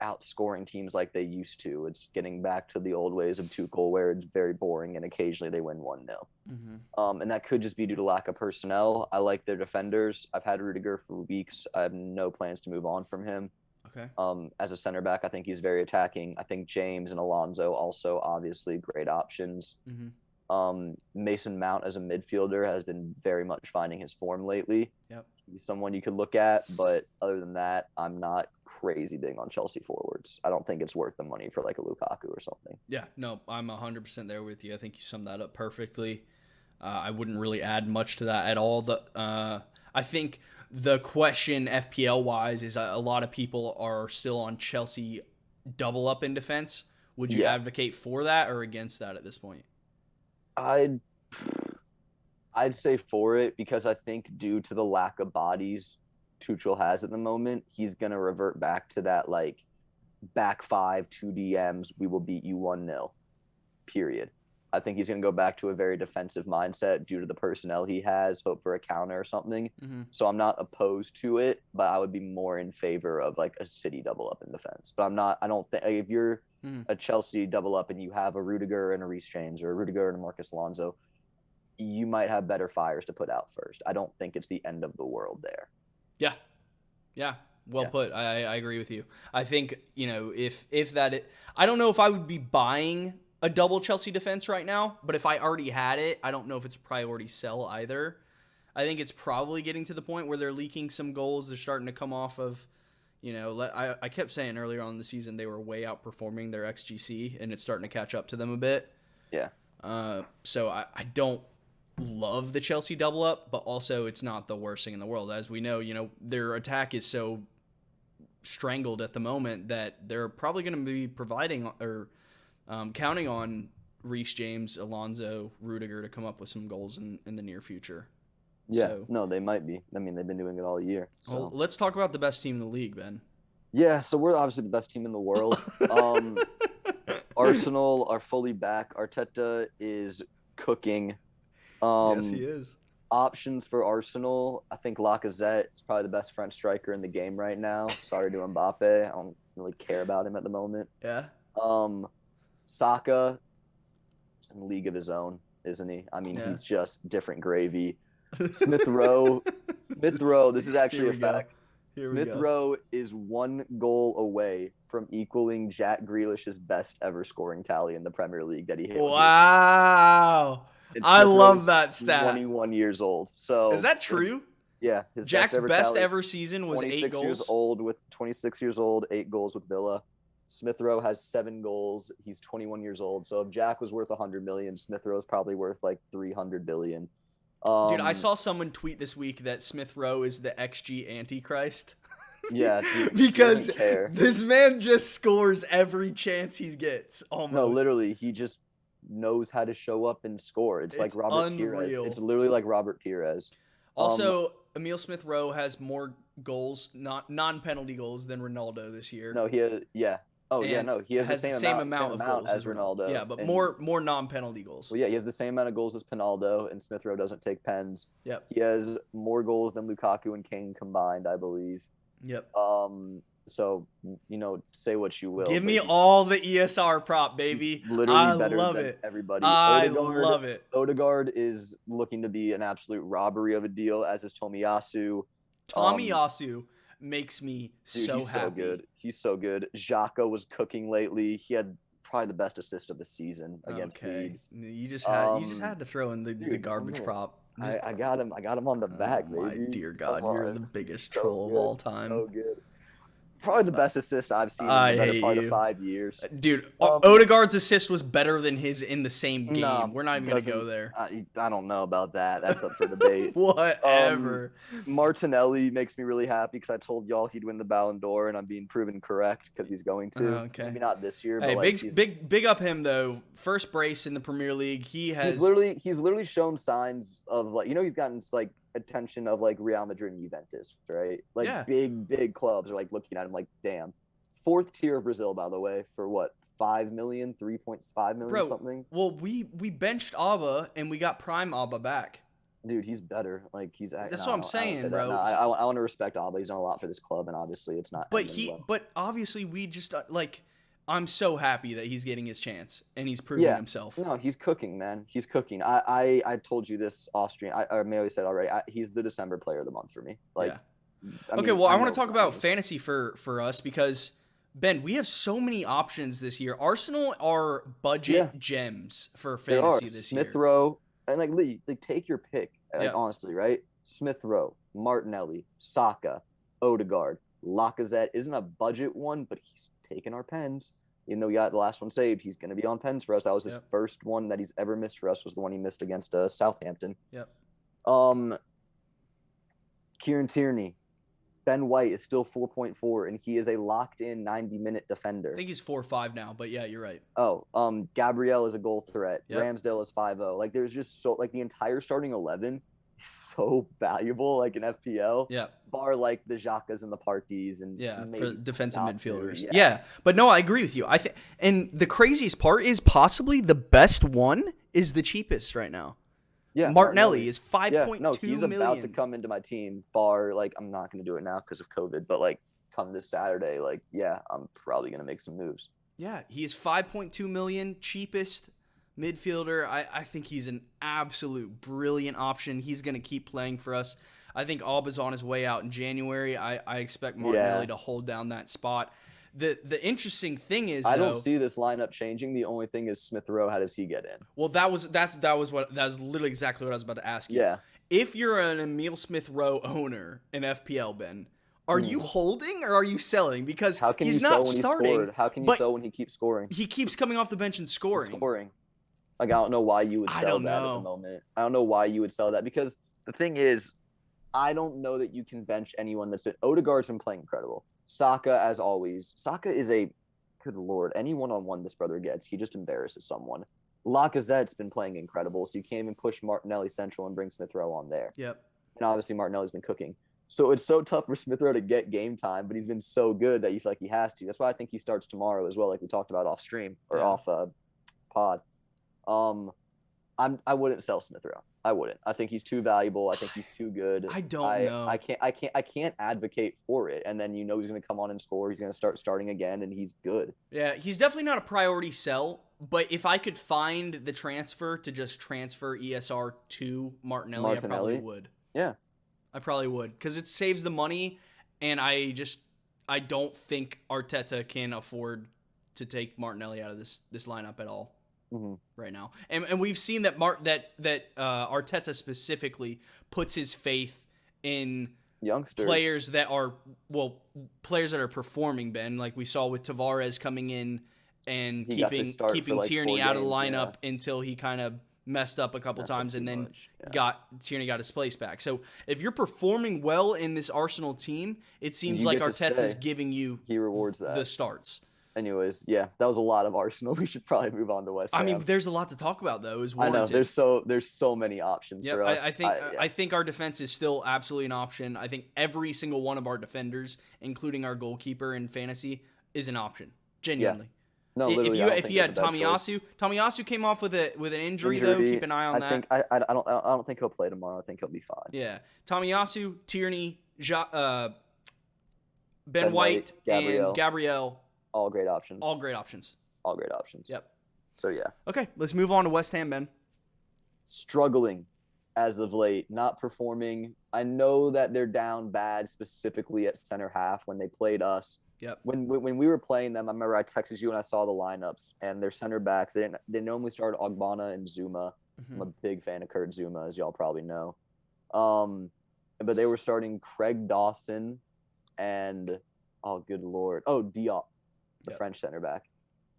outscoring teams like they used to. It's getting back to the old ways of Tuchel where it's very boring and occasionally they win 1-0. And that could just be due to lack of personnel. I like their defenders. I've had Rudiger for weeks. I have no plans to move on from him. Okay. As a center back, I think he's very attacking. I think James and Alonso also obviously great options. Mason Mount as a midfielder has been very much finding his form lately. Yep. He's someone you could look at, but other than that, I'm not crazy big on Chelsea forwards. I don't think it's worth the money for a Lukaku or something. Yeah, no, I'm 100% there with you. I think you summed that up perfectly. I wouldn't really add much to that at all. I think the question FPL-wise is a lot of people are still on Chelsea double up in defense. Would you advocate for that or against that at this point? I'd say for it because I think due to the lack of bodies Tuchel has at the moment, he's going to revert back to that back 5, 2 DMs, we will beat you 1-0, period. I think he's going to go back to a very defensive mindset due to the personnel he has, hope for a counter or something. So I'm not opposed to it, but I would be more in favor of a City double up in defense. But I don't think if you're a Chelsea double up and you have a Rudiger and a Reece James or a Rudiger and a Marcus Alonso, you might have better fires to put out first. I don't think it's the end of the world there. Yeah. Yeah. Well put. I agree with you. I think, I don't know if I would be buying a double Chelsea defense right now, but if I already had it, I don't know if it's a priority sell either. I think it's probably getting to the point where they're leaking some goals. They're starting to come off of, I kept saying earlier on in the season they were way outperforming their XGC, and it's starting to catch up to them a bit. Yeah. So I don't love the Chelsea double up, but also it's not the worst thing in the world. As we know, their attack is so strangled at the moment that they're probably going to be providing or counting on Reece James, Alonso, Rudiger to come up with some goals in the near future. Yeah, So, no, they might be. I mean, they've been doing it all year. So. Well, let's talk about the best team in the league, Ben. Yeah, so we're obviously the best team in the world. Arsenal are fully back. Arteta is cooking. Yes, he is. Options for Arsenal, I think Lacazette is probably the best French striker in the game right now. Sorry to Mbappe. I don't really care about him at the moment. Yeah. Saka is in a league of his own, isn't he? I mean, he's just different gravy. Smith Rowe, this is actually a fact. Smith Rowe is 1 goal away from equaling Jack Grealish's best ever scoring tally in the Premier League that he hit. Wow. I love that stat. 21 years old. So is that true? Yeah. Jack's best ever season was 8 goals. 26 years old, 8 goals with Villa. Smith Rowe has 7 goals. He's 21 years old. So if Jack was worth 100 million, Smith Rowe's probably worth like 300 billion. Dude, I saw someone tweet this week that Smith Rowe is the XG Antichrist. Yeah, dude, because this man just scores every chance he gets. Almost. No, literally, he just knows how to show up and score. It's like Robert Pires. It's literally like Robert Pires. Also, Emile Smith Rowe has more goals, non-penalty goals, than Ronaldo this year. No, he has he has the same amount of goals as Ronaldo. Yeah, but more non-penalty goals. Well, yeah, he has the same amount of goals as Pinaldo, and Smith Rowe doesn't take pens. Yep. He has more goals than Lukaku and Kane combined, I believe. Yep. So, say what you will. Give me all the ESR prop, baby. He's literally better than everybody. I love it. Odegaard is looking to be an absolute robbery of a deal, as is Tomiyasu. Tomiyasu makes me so happy. He's so good. Xhaka was cooking lately. He had probably the best assist of the season against Leeds. You just had to throw in the garbage prop. I got him on the back, baby. My dear God, you're the biggest troll of all time. So good. Probably the best assist I've seen in the better part of 5 years. Dude, Odegaard's assist was better than his in the same game. No, we're not even going to go there. I don't know about that. That's up for debate. Whatever. Martinelli makes me really happy because I told y'all he'd win the Ballon d'Or, and I'm being proven correct because he's going to. Okay. Maybe not this year. Hey, but big up him, though. First brace in the Premier League. He's literally shown signs of, he's gotten, attention of Real Madrid and Juventus, right? Big clubs are looking at him damn. 4th tier of Brazil, by the way, for what, 5 million, 3.5 million, something. Well, we benched Abba and we got prime Abba back. Dude, he's better. That's what I'm saying, bro. I want to respect Abba. He's done a lot for this club, and obviously it's not. But obviously we just I'm so happy that he's getting his chance and he's proving himself. No, he's cooking, man. He's cooking. I told you this, Austrian. I maybe said already. He's the December player of the month for me. I want to talk about fantasy for us because, Ben, we have so many options this year. Arsenal are budget gems for fantasy this year. Smith Rowe and Lee, take your pick. Honestly, right? Smith Rowe, Martinelli, Saka, Odegaard, Lacazette isn't a budget one, but he's taking our pens. Even though we got the last one saved, he's going to be on pens for us. That was his first one that he's ever missed for us. Was the one he missed against Southampton. Yep. Kieran Tierney, Ben White is still 4.4, and he is a locked-in 90-minute defender. I think he's 4.5 now, but yeah, you're right. Gabriel is a goal threat. Yep. Ramsdale is 5.0. There's just so the entire starting 11 is so valuable, in FPL. Yeah. Bar the Xhakas and the Partys and for defensive midfielders. Yeah, but no, I agree with you. And the craziest part is possibly the best one is the cheapest right now. Yeah, Martinelli is 5.2 no, he's million. about to come into my team. Bar I'm not going to do it now because of COVID, but come this Saturday, I'm probably going to make some moves. Yeah, he is 5.2 million, cheapest midfielder. I think he's an absolute brilliant option. He's going to keep playing for us. I think Alba's on his way out in January. I expect Martinelli to hold down that spot. The interesting thing is, I don't see this lineup changing. The only thing is Smith Rowe. How does he get in? Well, that was literally exactly what I was about to ask you. Yeah. If you're an Emile Smith Rowe owner in FPL, Ben, are you holding or are you selling? Because how can he's you not sell when starting. He scored? How can you sell when he keeps scoring? He keeps coming off the bench and scoring. Like, I don't know why you would sell that know. at the moment. I don't know why you would sell that, because the thing is, I don't know that you can bench anyone that's been. Odegaard's been playing incredible. Saka, as always. Saka is a, good lord, any one-on-one this brother gets, he just embarrasses someone. Lacazette's been playing incredible, so you can't even push Martinelli central and bring Smith Rowe on there. Yep. And obviously Martinelli's been cooking. So it's so tough for Smith Rowe to get game time, but he's been so good that you feel like he has to. That's why I think he starts tomorrow as well, like we talked about off stream or off pod. I wouldn't sell Smith Rowe. I wouldn't. I think he's too valuable. I think he's too good. I don't know. I can't advocate for it. And then he's going to come on and score. He's going to start starting again, and he's good. Yeah, he's definitely not a priority sell. But if I could find the transfer to just transfer ESR to Martinelli, I probably would. Yeah, I probably would, because it saves the money, and I don't think Arteta can afford to take Martinelli out of this lineup at all. Right now, and we've seen that Arteta specifically puts his faith in youngsters, players that are performing. Ben, like we saw with Tavares coming in and keeping Tierney out of the lineup until he kind of messed up a couple times, and then Tierney got his place back. So if you're performing well in this Arsenal team, it seems like Arteta's giving you he rewards the starts. Anyways, yeah, that was a lot of Arsenal. We should probably move on to West Ham. I mean, there's a lot to talk about, though. I know there's so many options for us. I think our defense is still absolutely an option. I think every single one of our defenders, including our goalkeeper in fantasy, is an option. Genuinely. Yeah. No, literally. If you had Tomiyasu came off with an injury though. Keep an eye on that. I don't think he'll play tomorrow. I think he'll be fine. Yeah, Tomiyasu, Tierney, Ben White, and Gabriel. All great options. Yep. So, yeah. Okay, let's move on to West Ham, Ben. Struggling as of late, not performing. I know that they're down bad, specifically at center half when they played us. Yep. When we were playing them, I remember I texted you and I saw the lineups, and their center backs, they normally start Ogbonna and Zuma. I'm a big fan of Kurt Zuma, as y'all probably know. But they were starting Craig Dawson and, oh, good lord. Oh, Diop. The French center back.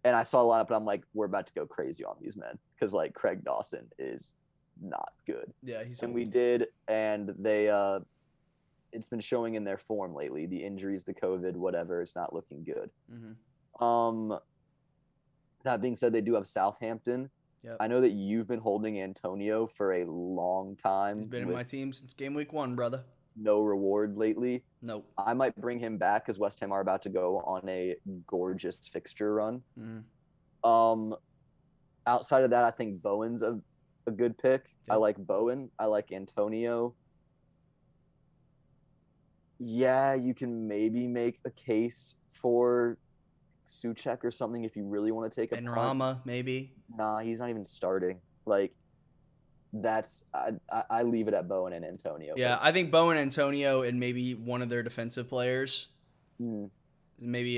And I saw the lineup, and I'm like, we're about to go crazy on these men, because like Craig Dawson is not good. Yeah, we did, and they it's been showing in their form lately. The injuries, the COVID, whatever, it's not looking good. That being said, they do have Southampton. Yep. I know that you've been holding Antonio for a long time. He's been in my team since game week 1, brother. No reward lately. Nope. I might bring him back because West Ham are about to go on a gorgeous fixture run. Outside of that, I think Bowen's a good pick. Yep. I like Bowen. I like Antonio. Yeah, you can maybe make a case for Souček or something if you really want to take a punt. Rama, maybe. Nah, he's not even starting. Like, I leave it at Bowen and Antonio. Yeah, I think Bowen, Antonio, and maybe one of their defensive players. Maybe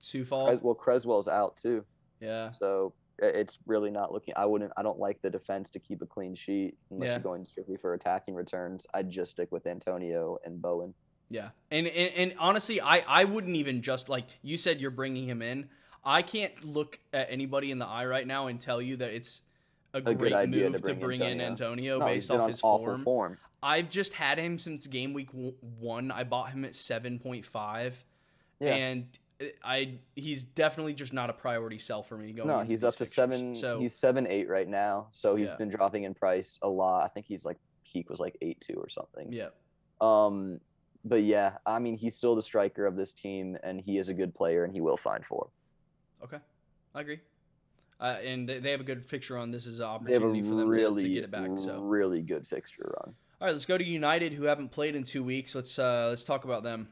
Soufal. Well, Creswell's out too. Yeah. So it's really not looking. I don't like the defense to keep a clean sheet unless you're going strictly for attacking returns. I'd just stick with Antonio and Bowen. Yeah, and honestly, I wouldn't even just, like you said, you're bringing him in. I can't look at anybody in the eye right now and tell you that it's a great idea move to bring in Antonio based off his form. I've just had him since game week 1. I bought him at 7.5, and he's definitely just not a priority sell for me. He's up to fixtures. 7. He's 7.8 right now, so he's been dropping in price a lot. I think he's like peak was like 8.2 or something. Yeah. But yeah, I mean, he's still the striker of this team, and he is a good player, and he will find form. Okay, I agree. And they have a good fixture on. This is an opportunity for them to get it back. So really good fixture run. All right, let's go to United, who haven't played in 2 weeks. Let's talk about them.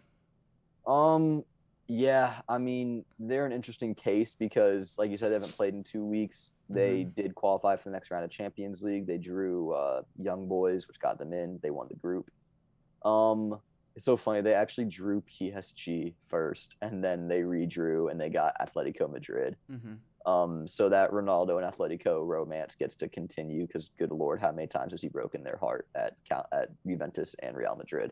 Yeah, I mean, they're an interesting case because, like you said, they haven't played in 2 weeks. They did qualify for the next round of Champions League. They drew Young Boys, which got them in. They won the group. It's so funny. They actually drew PSG first, and then they redrew, and they got Atletico Madrid. So that Ronaldo and Atletico romance gets to continue because, good Lord, how many times has he broken their heart at Juventus and Real Madrid?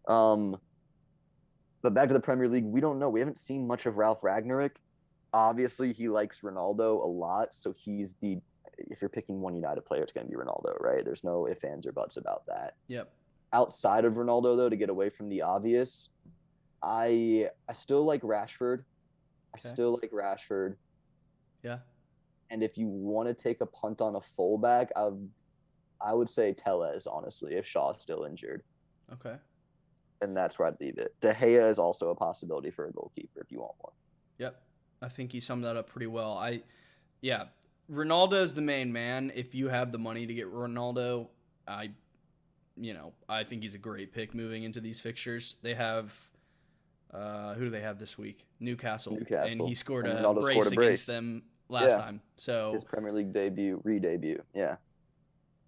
But back to the Premier League, we don't know. We haven't seen much of Ralph Ragnick. Obviously, he likes Ronaldo a lot, so he's if you're picking one United player, it's going to be Ronaldo, right? There's no ifs, ands, or buts about that. Yep. Outside of Ronaldo, though, to get away from the obvious, I still like Rashford. Yeah. And if you want to take a punt on a fullback, I would say Tellez, honestly, if Shaw's still injured. Okay. And that's where I'd leave it. De Gea is also a possibility for a goalkeeper if you want one. Yep. I think he summed that up pretty well. Ronaldo is the main man. If you have the money to get Ronaldo, I think he's a great pick moving into these fixtures. They have, who do they have this week? Newcastle. And he scored a brace against them last time. So his Premier League re-debut. Yeah.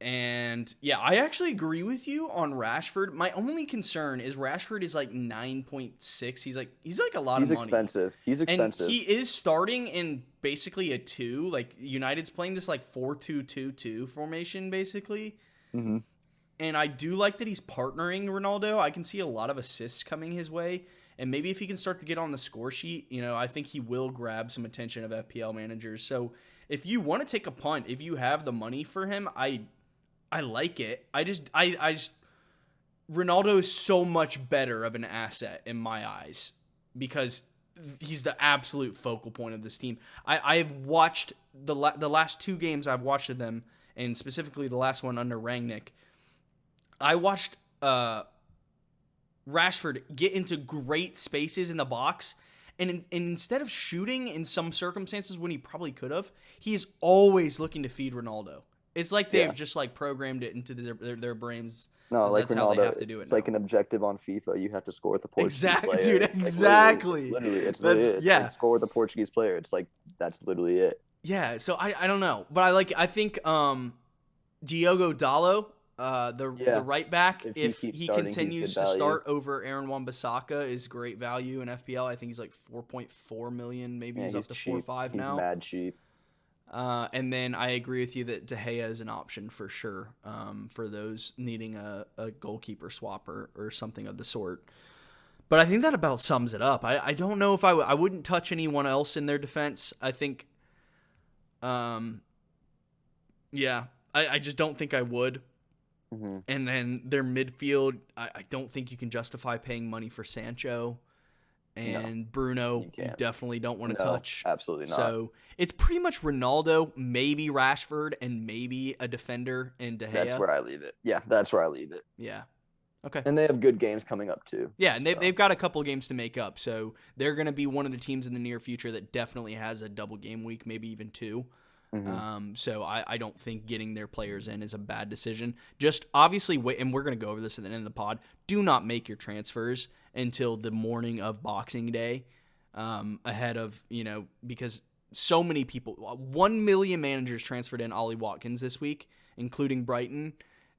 And I actually agree with you on Rashford. My only concern is Rashford is like 9.6. He's like a lot of money. He's expensive. And he is starting in basically a 2. Like United's playing this like 4-2-2-2 formation basically. Mm-hmm. And I do like that he's partnering Ronaldo. I can see a lot of assists coming his way. And maybe if he can start to get on the score sheet, I think he will grab some attention of FPL managers. So if you want to take a punt, if you have the money for him, I like it. I just Ronaldo is so much better of an asset in my eyes because he's the absolute focal point of this team. I've watched the last 2 games I've watched of them, and specifically the last one under Rangnick. I watched Rashford get into great spaces in the box, and instead of shooting in some circumstances when he probably could have, he is always looking to feed Ronaldo. It's like they've just like programmed it into their brains. No, like that's Ronaldo, how they have to do it. It's now. like an objective on FIFA. You have to score with the Portuguese player. Dude, exactly. Literally, it's it. Yeah. Like, score with the Portuguese player. It's like that's literally it. Yeah. So I don't know, but I think Diogo Dalot, the right back, if he continues to start over Aaron Wan-Bissaka, is great value in FPL. I think he's like 4.4 million. Maybe he's up to 4.5 now. He's mad cheap. And then I agree with you that De Gea is an option for sure for those needing a goalkeeper swap or something of the sort. But I think that about sums it up. I don't know if I wouldn't touch anyone else in their defense. I think, I just don't think I would. Mm-hmm. And then their midfield, I don't think you can justify paying money for Sancho. And Bruno, you definitely don't want to touch. Absolutely not. So it's pretty much Ronaldo, maybe Rashford, and maybe a defender in De Gea. That's where I leave it. Yeah, that's where I leave it. Yeah. Okay. And they have good games coming up too. Yeah, and they've got a couple games to make up. So they're going to be one of the teams in the near future that definitely has a double game week, maybe even 2. Mm-hmm. So I don't think getting their players in is a bad decision. Just obviously wait, and we're going to go over this at the end of the pod. Do not make your transfers until the morning of Boxing Day, ahead of, because so many people, 1 million managers transferred in Ollie Watkins this week, including Brighton,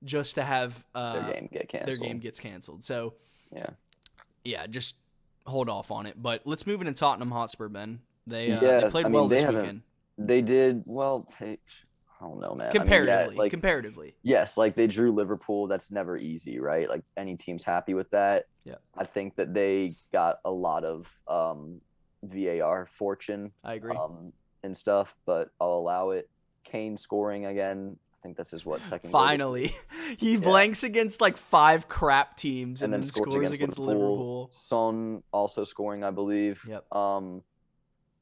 just to have their game get canceled. Their game gets canceled. So yeah, just hold off on it. But let's move into Tottenham Hotspur, Ben. They played this weekend. They did well. I don't know, man. Comparatively. Yes, like they drew Liverpool. That's never easy, right? Like any team's happy with that. Yeah. I think that they got a lot of VAR fortune. I agree. And stuff, but I'll allow it. Kane scoring again. I think this is second. Finally, he blanks against like 5 crap teams and then scores against Liverpool. Son also scoring, I believe. Yep.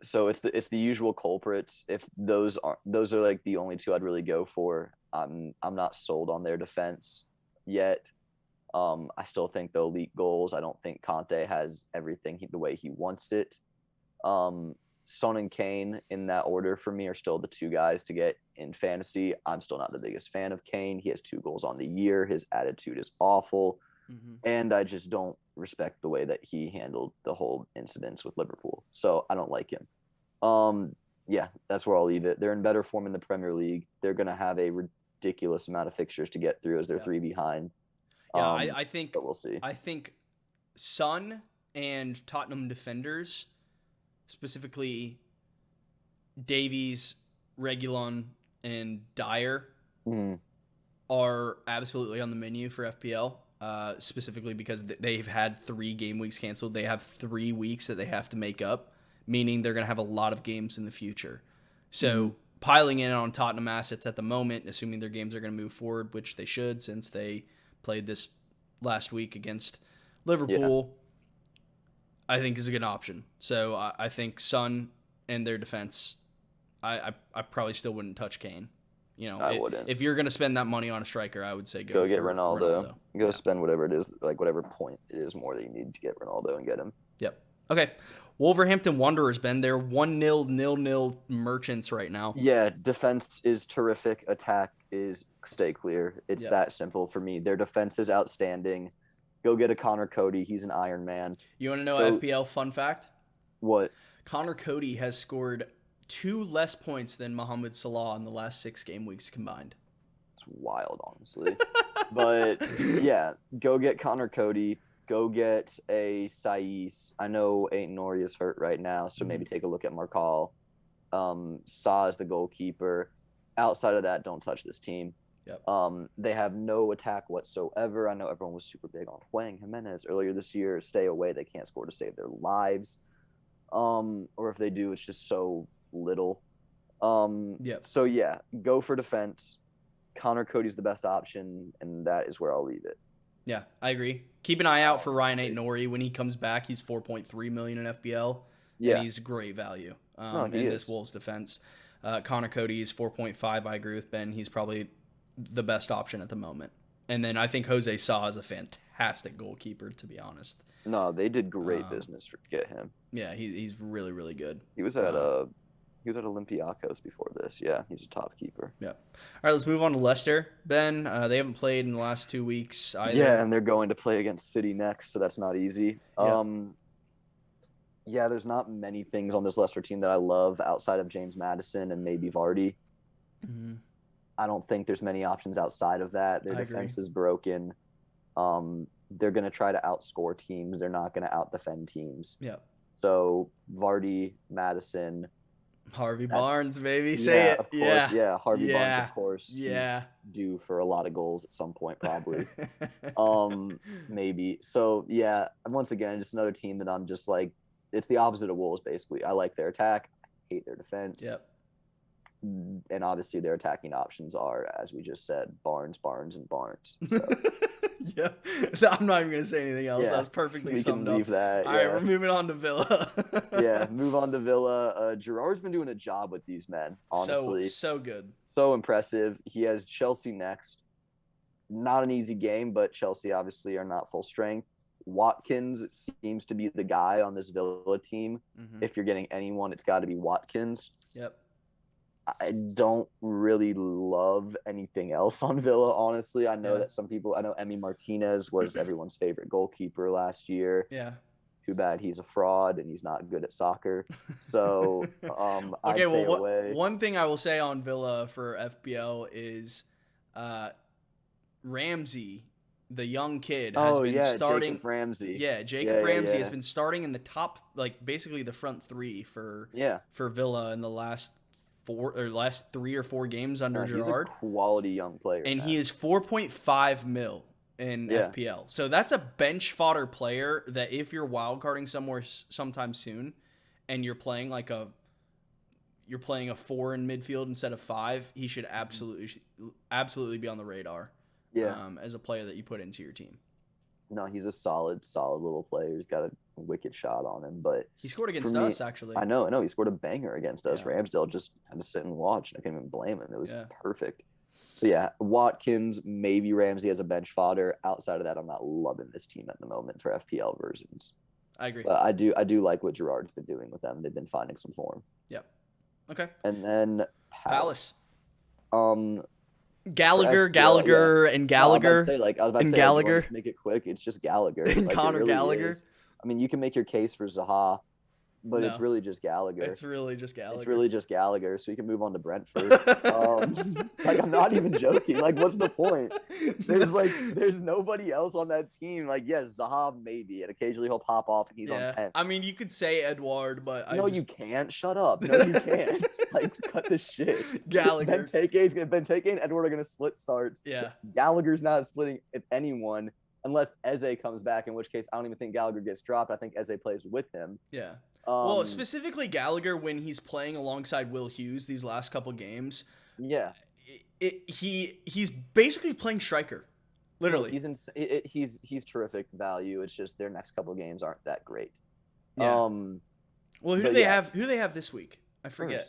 So it's the usual culprits. If those are like the only 2 I'd really go for. I'm not sold on their defense yet. I still think they'll leak goals. I don't think Conte has everything the way he wants it. Son and Kane in that order for me are still the 2 guys to get in fantasy. I'm still not the biggest fan of Kane. He has 2 goals on the year. His attitude is awful. Mm-hmm. And I just don't respect the way that he handled the whole incidents with Liverpool. So I don't like him. Yeah, that's where I'll leave it. They're in better form in the Premier League. They're going to have a ridiculous amount of fixtures to get through as they're Yeah. 3 behind. Yeah, I think But we'll see. I think Son and Tottenham defenders, specifically Davies, Reguilon, and Dyer, Mm, are absolutely on the menu for FPL. Specifically because they've had 3 game weeks canceled. They have 3 weeks that they have to make up, meaning they're going to have a lot of games in the future. So piling in on Tottenham assets at the moment, assuming their games are going to move forward, which they should since they played this last week against Liverpool, I think is a good option. So I think Son and their defense, I probably still wouldn't touch Kane. You know, I wouldn't. If you're going to spend that money on a striker, I would say Go get for Ronaldo. Go spend whatever it is, like whatever point it is more that you need to get Ronaldo and get him. Yep. Okay. Wolverhampton Wanderers, Ben. They're 1-0, 0-0 merchants right now. Yeah, defense is terrific. Attack is stay clear. It's that simple for me. Their defense is outstanding. Go get a Connor Cody. He's an Iron Man. You want to know FPL fun fact? What? Connor Cody has scored 2 less points than Mohamed Salah in the last 6 game weeks combined. It's wild, honestly. But yeah, go get Connor Cody. Go get a Saiz. I know Ain't Nori is hurt right now, so maybe take a look at Marcal. Sa is the goalkeeper. Outside of that, don't touch this team. Yep. They have no attack whatsoever. I know everyone was super big on Huang Jimenez earlier this year. Stay away. They can't score to save their lives. Or if they do, it's just so little. So yeah, go for defense. Connor Cody's the best option, and that is where I'll leave it. Yeah, I agree. Keep an eye out for Ryan Aït-Nouri. When he comes back, he's 4.3 million in FPL, and he's great value in this Wolves defense. Connor Cody is 4.5. I agree with Ben. He's probably the best option at the moment. And then I think Jose Sa is a fantastic goalkeeper, to be honest. No, they did great business to get him. Yeah, he's really, really good. He was at Olympiacos before this. Yeah, he's a top keeper. Yeah. All right, let's move on to Leicester. Ben, they haven't played in the last 2 weeks either. Yeah, and they're going to play against City next, so that's not easy. Yeah, there's not many things on this Leicester team that I love outside of James Maddison and maybe Vardy. Mm-hmm. I don't think there's many options outside of that. Their defense is broken. They're going to try to outscore teams. They're not going to out-defend teams. Yeah. So Vardy, Maddison, Harvey Barnes, baby. Say it. Of course. Yeah. Harvey Barnes, of course. Yeah. He's due for a lot of goals at some point, probably. Maybe. So, yeah, once again, just another team that I'm just like, it's the opposite of Wolves, basically. I like their attack. I hate their defense. Yep. And obviously their attacking options are, as we just said, Barnes, and Barnes. So. Yeah. I'm not even going to say anything else. That's perfectly summed up. Leave that. All right, we're moving on to Villa. Yeah, move on to Villa. Gerard's been doing a job with these men, honestly. So good. So impressive. He has Chelsea next. Not an easy game, but Chelsea obviously are not full strength. Watkins seems to be the guy on this Villa team. Mm-hmm. If you're getting anyone, it's got to be Watkins. Yep. I don't really love anything else on Villa, honestly. I know that some people – I know Emi Martinez was everyone's favorite goalkeeper last year. Yeah. Too bad he's a fraud and he's not good at soccer. So I stay away. One thing I will say on Villa for FPL is Ramsey, the young kid, has been starting. Jacob Ramsey. Yeah, Jacob Ramsey has been starting in the top, like basically the front 3 for Villa in the last 3 or 4 games under Gerrard. He's a quality young player. And he is 4.5 mil in FPL. So that's a bench fodder player that if you're wildcarding somewhere sometime soon and you're playing a 4 in midfield instead of 5, he should absolutely be on the radar. Yeah. As a player that you put into your team. No, he's a solid little player. He's got a wicked shot on him, but he scored against us actually. I know. He scored a banger against us. Ramsdale just had to sit and watch. I can't even blame him. It was perfect. So yeah, Watkins, maybe Ramsey as a bench fodder. Outside of that, I'm not loving this team at the moment for FPL versions. I agree. But I do like what Gerard's been doing with them. They've been finding some form. Yep. Okay. And then Palace. Gallagher. I was about to say, Gallagher. Make it quick. It's just Gallagher. And Connor really Gallagher. Is. I mean, you can make your case for Zaha. but it's No. really just Gallagher. It's really just Gallagher. It's really just Gallagher, so you can move on to Brentford. Like, I'm not even joking. Like, what's the point? There's nobody else on that team. Like, yes, Zaha maybe, and occasionally he'll pop off and he's on 10. I mean, you could say Edouard, but you can't. Shut up. No, you can't. Like, cut the shit. Gallagher. Benteke and Edward are gonna split starts. Yeah. Gallagher's not splitting if anyone, unless Eze comes back, in which case I don't even think Gallagher gets dropped. I think Eze plays with him. Yeah. Well, specifically Gallagher, when he's playing alongside Will Hughes these last couple games, yeah, he's basically playing striker, literally. He's terrific value. It's just their next couple games aren't that great. Yeah. Well, who do they have? Who do they have this week? I forget.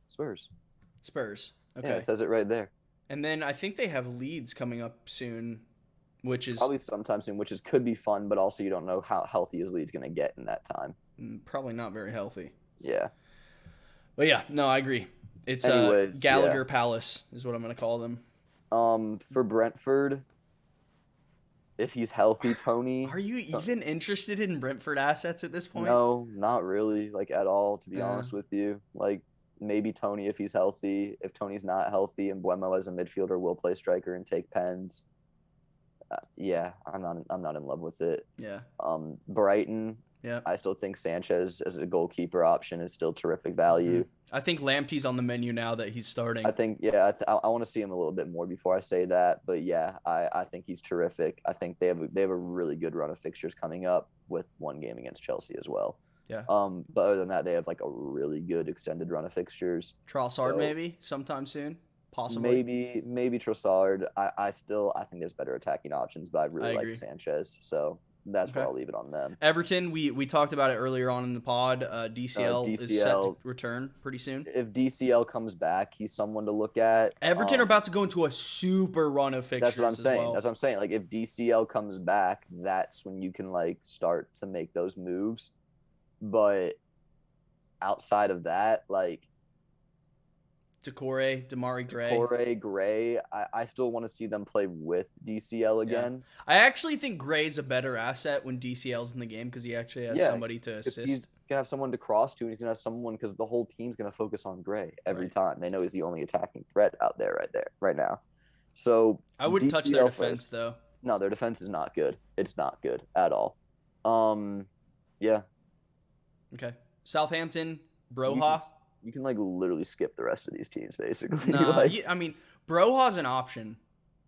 Spurs. Okay. Yeah, it says it right there. And then I think they have Leeds coming up soon, which is probably sometime soon, which could be fun, but also you don't know how healthy is Leeds going to get in that time. Probably not very healthy. Yeah. But yeah, no, I agree. It's Gallagher Palace is what I'm going to call them. For Brentford, if he's healthy, Tony. Are you even interested in Brentford assets at this point? No, not really, like at all, to be honest with you. Like maybe Tony if he's healthy. If Tony's not healthy and Buemo as a midfielder will play striker and take pens. Yeah, I'm not in love with it. Yeah. Brighton. Yeah. I still think Sanchez as a goalkeeper option is still terrific value. I think Lamptey's on the menu now that he's starting. I think, I want to see him a little bit more before I say that. But yeah, I think he's terrific. I think they have a really good run of fixtures coming up with one game against Chelsea as well. Yeah. But other than that, they have like a really good extended run of fixtures. Trossard maybe sometime soon. Possibly. Maybe Trossard. I think there's better attacking options, but I really like Sanchez. So that's where I'll leave it on them. Everton, we talked about it earlier on in the pod. DCL is set to return pretty soon. If DCL comes back, he's someone to look at. Everton are about to go into a super run of fixtures. That's what I'm saying. Well. That's what I'm saying. Like if DCL comes back, that's when you can like start to make those moves. But outside of that, like Decore, Gray. I still want to see them play with DCL again. Yeah. I actually think Gray's a better asset when DCL's in the game because he actually has somebody to assist. He's gonna have someone to cross to, and he's gonna have someone because the whole team's gonna focus on Gray every time. They know he's the only attacking threat out there right now. So I wouldn't touch their defense though. No, their defense is not good. It's not good at all. Yeah. Okay. Southampton, Broha. You can like literally skip the rest of these teams basically. No, I mean Broha's an option.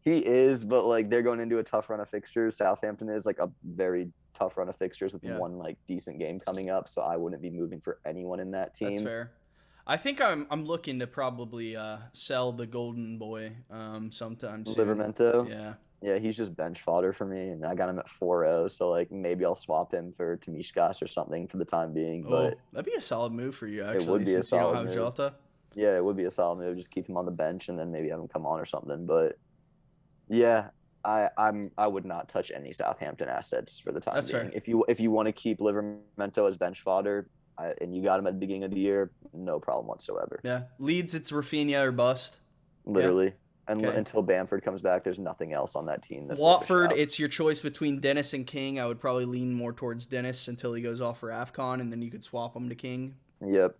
He is, but like they're going into a tough run of fixtures. Southampton is like a very tough run of fixtures with one like decent game coming up, so I wouldn't be moving for anyone in that team. That's fair. I think I'm looking to probably sell the Golden Boy sometime soon. Livramento. Yeah, he's just bench fodder for me, and I got him at 4-0, so like maybe I'll swap him for Tamishkas or something for the time being. But that'd be a solid move for you, actually. It would be a solid move. You don't have Jota. Yeah, it would be a solid move. Just keep him on the bench and then maybe have him come on or something. But yeah, I would not touch any Southampton assets for the time being. Fair. If you want to keep Livramento as bench fodder, and you got him at the beginning of the year, no problem whatsoever. Yeah, Leeds, it's Rafinha or bust. Literally. Yeah. And until Bamford comes back, there's nothing else on that team. Watford, it's your choice between Dennis and King. I would probably lean more towards Dennis until he goes off for AFCON, and then you could swap him to King. Yep.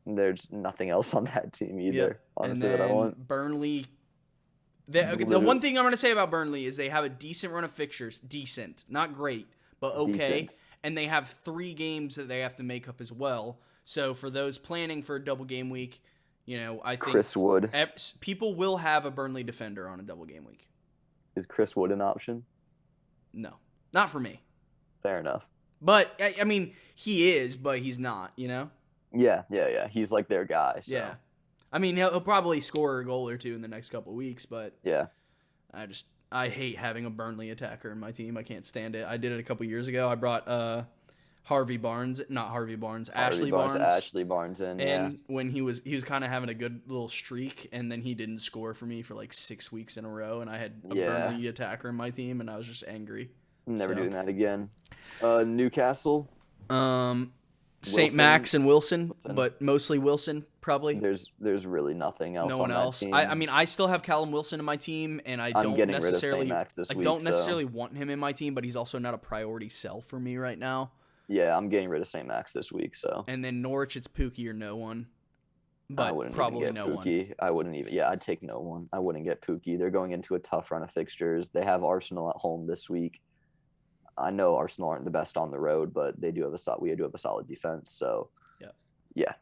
There's nothing else on that team either, honestly, and then that I want. Burnley. The one thing I'm going to say about Burnley is they have a decent run of fixtures. Decent. Not great, but okay. Decent. And they have 3 games that they have to make up as well. So for those planning for a double game week, I think Chris Wood. People will have a Burnley defender on a double game week. Is Chris Wood an option? No, not for me. Fair enough. But I mean, he is, but he's not. Yeah. He's like their guy. So. Yeah. I mean, he'll probably score a goal or two in the next couple of weeks, but yeah, I hate having a Burnley attacker in my team. I can't stand it. I did it a couple years ago. I brought Ashley Barnes in, and when he was kind of having a good little streak, and then he didn't score for me for like 6 weeks in a row, and I had a Burnley attacker in my team, and I was just angry. Never doing that again. Newcastle, St. Max and Wilson, but mostly Wilson probably. There's really nothing else. No one else. I mean, I still have Callum Wilson in my team, and I'm getting rid of St. Max this week. I don't necessarily want him in my team, but he's also not a priority sell for me right now. Yeah, I'm getting rid of St. Max this week, so. And then Norwich, it's Pookie or no one. I But wouldn't probably even get no one. Pookie. I wouldn't even. Yeah, I'd take no one. I wouldn't get Pookie. They're going into a tough run of fixtures. They have Arsenal at home this week. I know Arsenal aren't the best on the road, but we do have a solid defense. So, yeah.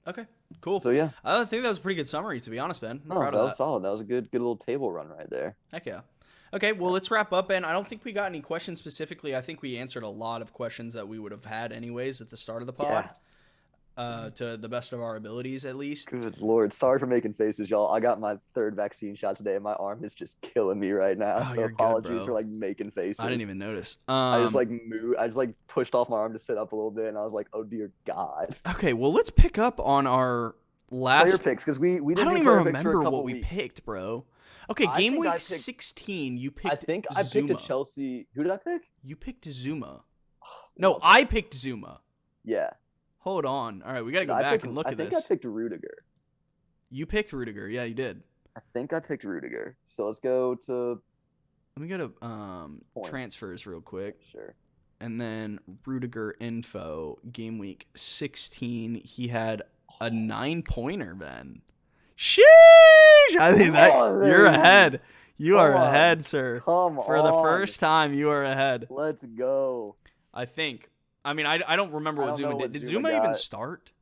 Okay, cool. So yeah, I think that was a pretty good summary, to be honest, Ben. I'm proud of that was solid. That was a good little table run right there. Heck yeah. Okay, well, let's wrap up, Ben. I don't think we got any questions specifically. I think we answered a lot of questions that we would have had anyways at the start of the pod. Yeah. To the best of our abilities, at least. Good Lord. Sorry for making faces, y'all. I got my 3rd vaccine shot today, and my arm is just killing me right now. Oh, so you're apologies good, bro. for like making faces. I didn't even notice. I just moved. I just pushed off my arm to sit up a little bit, and I was like, "Oh dear God." Okay, well, let's pick up on our last player picks because we didn't. I don't do even player picks for a remember couple what we weeks. picked, bro. Okay, I game think week I picked- 16. You picked. I think I picked Zuma. a Chelsea. Who did I pick? You picked Zuma. No, I picked Zuma. Yeah. Hold on. All right, we got to go I back picked- and look I at think this. I picked Rudiger. You picked Rudiger. Yeah, you did. I think I picked Rudiger. So let's go to Let me go to transfers real quick. sure. And then Rudiger info, game week 16. He had a 9-pointer, Ben. Sheesh! I think you're ahead. You are ahead, sir. Come For the first time, you are ahead. Let's go. I think. I mean, I don't remember what Zuma did. Did Zuma got. even start?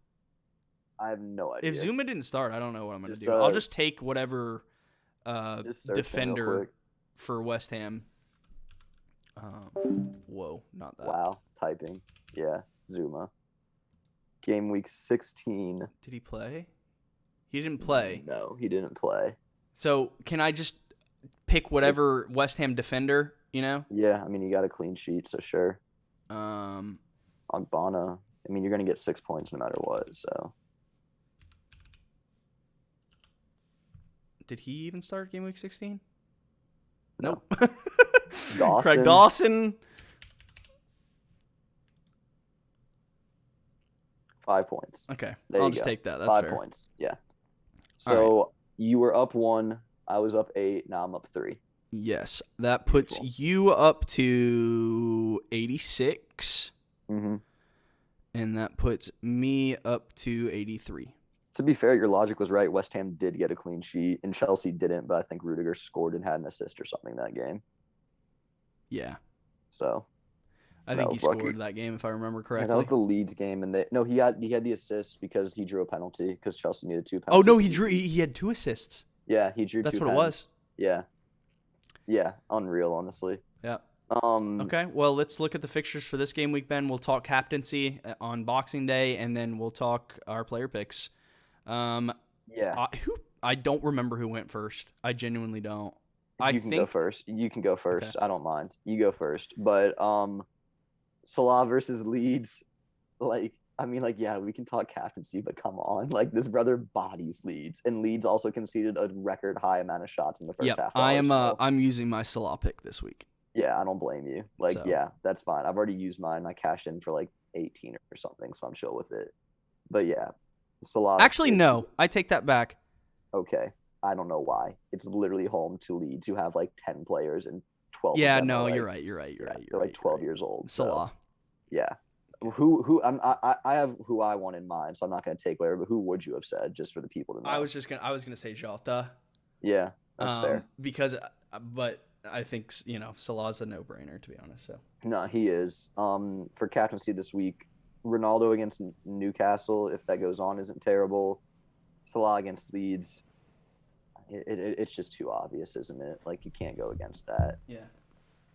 I have no idea. If Zuma didn't start, I don't know what I'm going to Just, do. I'll just take whatever just search him real defender quick. for West Ham. Whoa, not that. Wow, typing. Yeah, Zuma. Game week 16. Did he play? He didn't play. No, he didn't play. So can I just pick whatever West Ham defender, you know? Yeah, I mean, you got a clean sheet, so sure. Um, Ogbonna. I mean, you're going to get 6 points no matter what, so. did he even start game week 16? No. Nope. Dawson. Craig Dawson. 5 points. Okay, There I'll you just go. take that. That's 5 fair. points. Yeah. So you were up 1. I was up 8. Now I'm up 3. Yes, that puts you up to 86, Mm-hmm. and that puts me up to 83. To be fair, your logic was right. West Ham did get a clean sheet, and Chelsea didn't, but I think Rudiger scored and had an assist or something that game. Yeah, So I That think he was scored lucky. that game if I remember yeah, correctly. that was the Leeds game, and he had the assist because he drew a penalty because Chelsea needed 2 Oh penalties. no, he drew. He had 2 assists. Yeah, he drew. That's 2 what it was. Yeah, yeah, unreal, honestly. Yeah. Um, Okay, well, let's look at the fixtures for this game week, Ben. We'll talk captaincy on Boxing Day, and then we'll talk our player picks. yeah, I don't remember who went first. I genuinely don't. you can go first. You can go first. Okay. I don't mind. You go first. But Salah versus Leeds, yeah, we can talk captaincy, but come on, this brother bodies Leeds, and Leeds also conceded a record high amount of shots in the first half. I'm using my Salah pick this week. Yeah, I don't blame you. Yeah, that's fine. I've already used mine. I cashed in for 18 or something, so I'm chill with it. But yeah, Salah. Actually, no, I take that back. Okay, I don't know why. It's literally home to Leeds, who have 10 players and 12. Yeah, of them no, are, you're right. They're 12 years old. Salah. So, yeah. I have who I want in mind, so I'm not gonna take whatever. But who would you have said just for the people to know? I was gonna say Jota. Yeah, that's fair. But I think Salah's a no-brainer, to be honest. So No, he is. For captaincy this week, Ronaldo against Newcastle, if that goes on, isn't terrible. Salah against Leeds, it's just too obvious, isn't it? You can't go against that. yeah.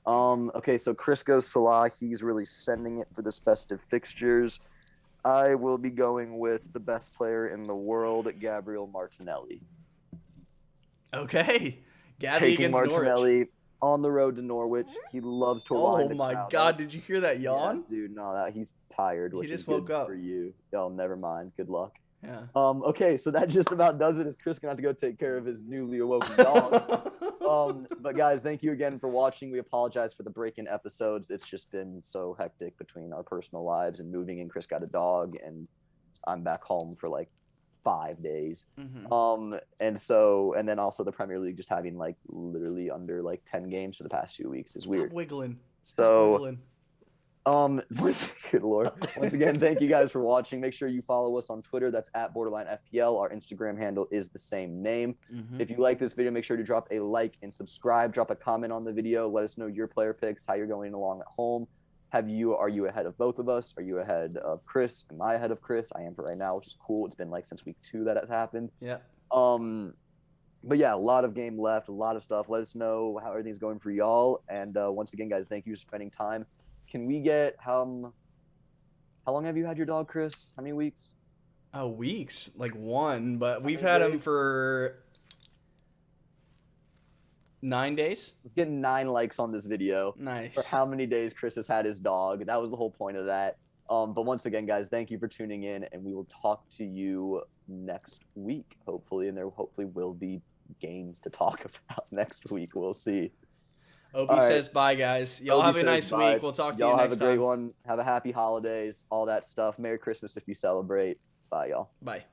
Okay, so Chris goes Salah. He's really sending it for this festive fixtures. I will be going with the best player in the world, Gabriel Martinelli. Okay, Gabby Taking against Martinelli Norwich. on the road to Norwich. He loves to wind Oh it my down. God! Did you hear that yawn? Yeah, dude, no, he's tired, which just is good woke up. for you. Oh, never mind. Good luck. Yeah. Okay, so that just about does it. Is Chris gonna have to go take care of his newly awoken dog? But guys, thank you again for watching. We apologize for the break-in episodes. It's just been so hectic between our personal lives and moving, and Chris got a dog, and I'm back home for 5 days. Mm-hmm. And then also the Premier League just having literally under 10 games for the past 2 weeks is weird. Stop wiggling. So- Wiggling. Good lord. Once again, thank you guys for watching. Make sure you follow us on Twitter. That's at BorderlineFPL. Our Instagram handle is the same name. If you like this video, make sure to drop a like and subscribe. Drop a comment on the video. Let us know your player picks, how you're going along at home. Are you ahead of both of us? Are you ahead of Chris? Am I ahead of Chris? I am for right now, which is cool. It's been like since week 2 that has happened. Yeah. But yeah, a lot of game left, a lot of stuff. Let us know how everything's going for y'all. And once again, guys, thank you for spending time. Can we get how long have you had your dog, Chris? How many weeks? Oh, weeks, like 1, but we've had him for 9 days. Let's get 9 likes on this video. Nice. For how many days Chris has had his dog. That was the whole point of that. But once again, guys, thank you for tuning in, and we will talk to you next week, hopefully. And there hopefully will be games to talk about next week. We'll see. Obi says bye, guys. Y'all have a nice week. We'll talk to you next time. Y'all have a great one. Have a happy holidays, all that stuff. Merry Christmas if you celebrate. Bye, y'all. Bye.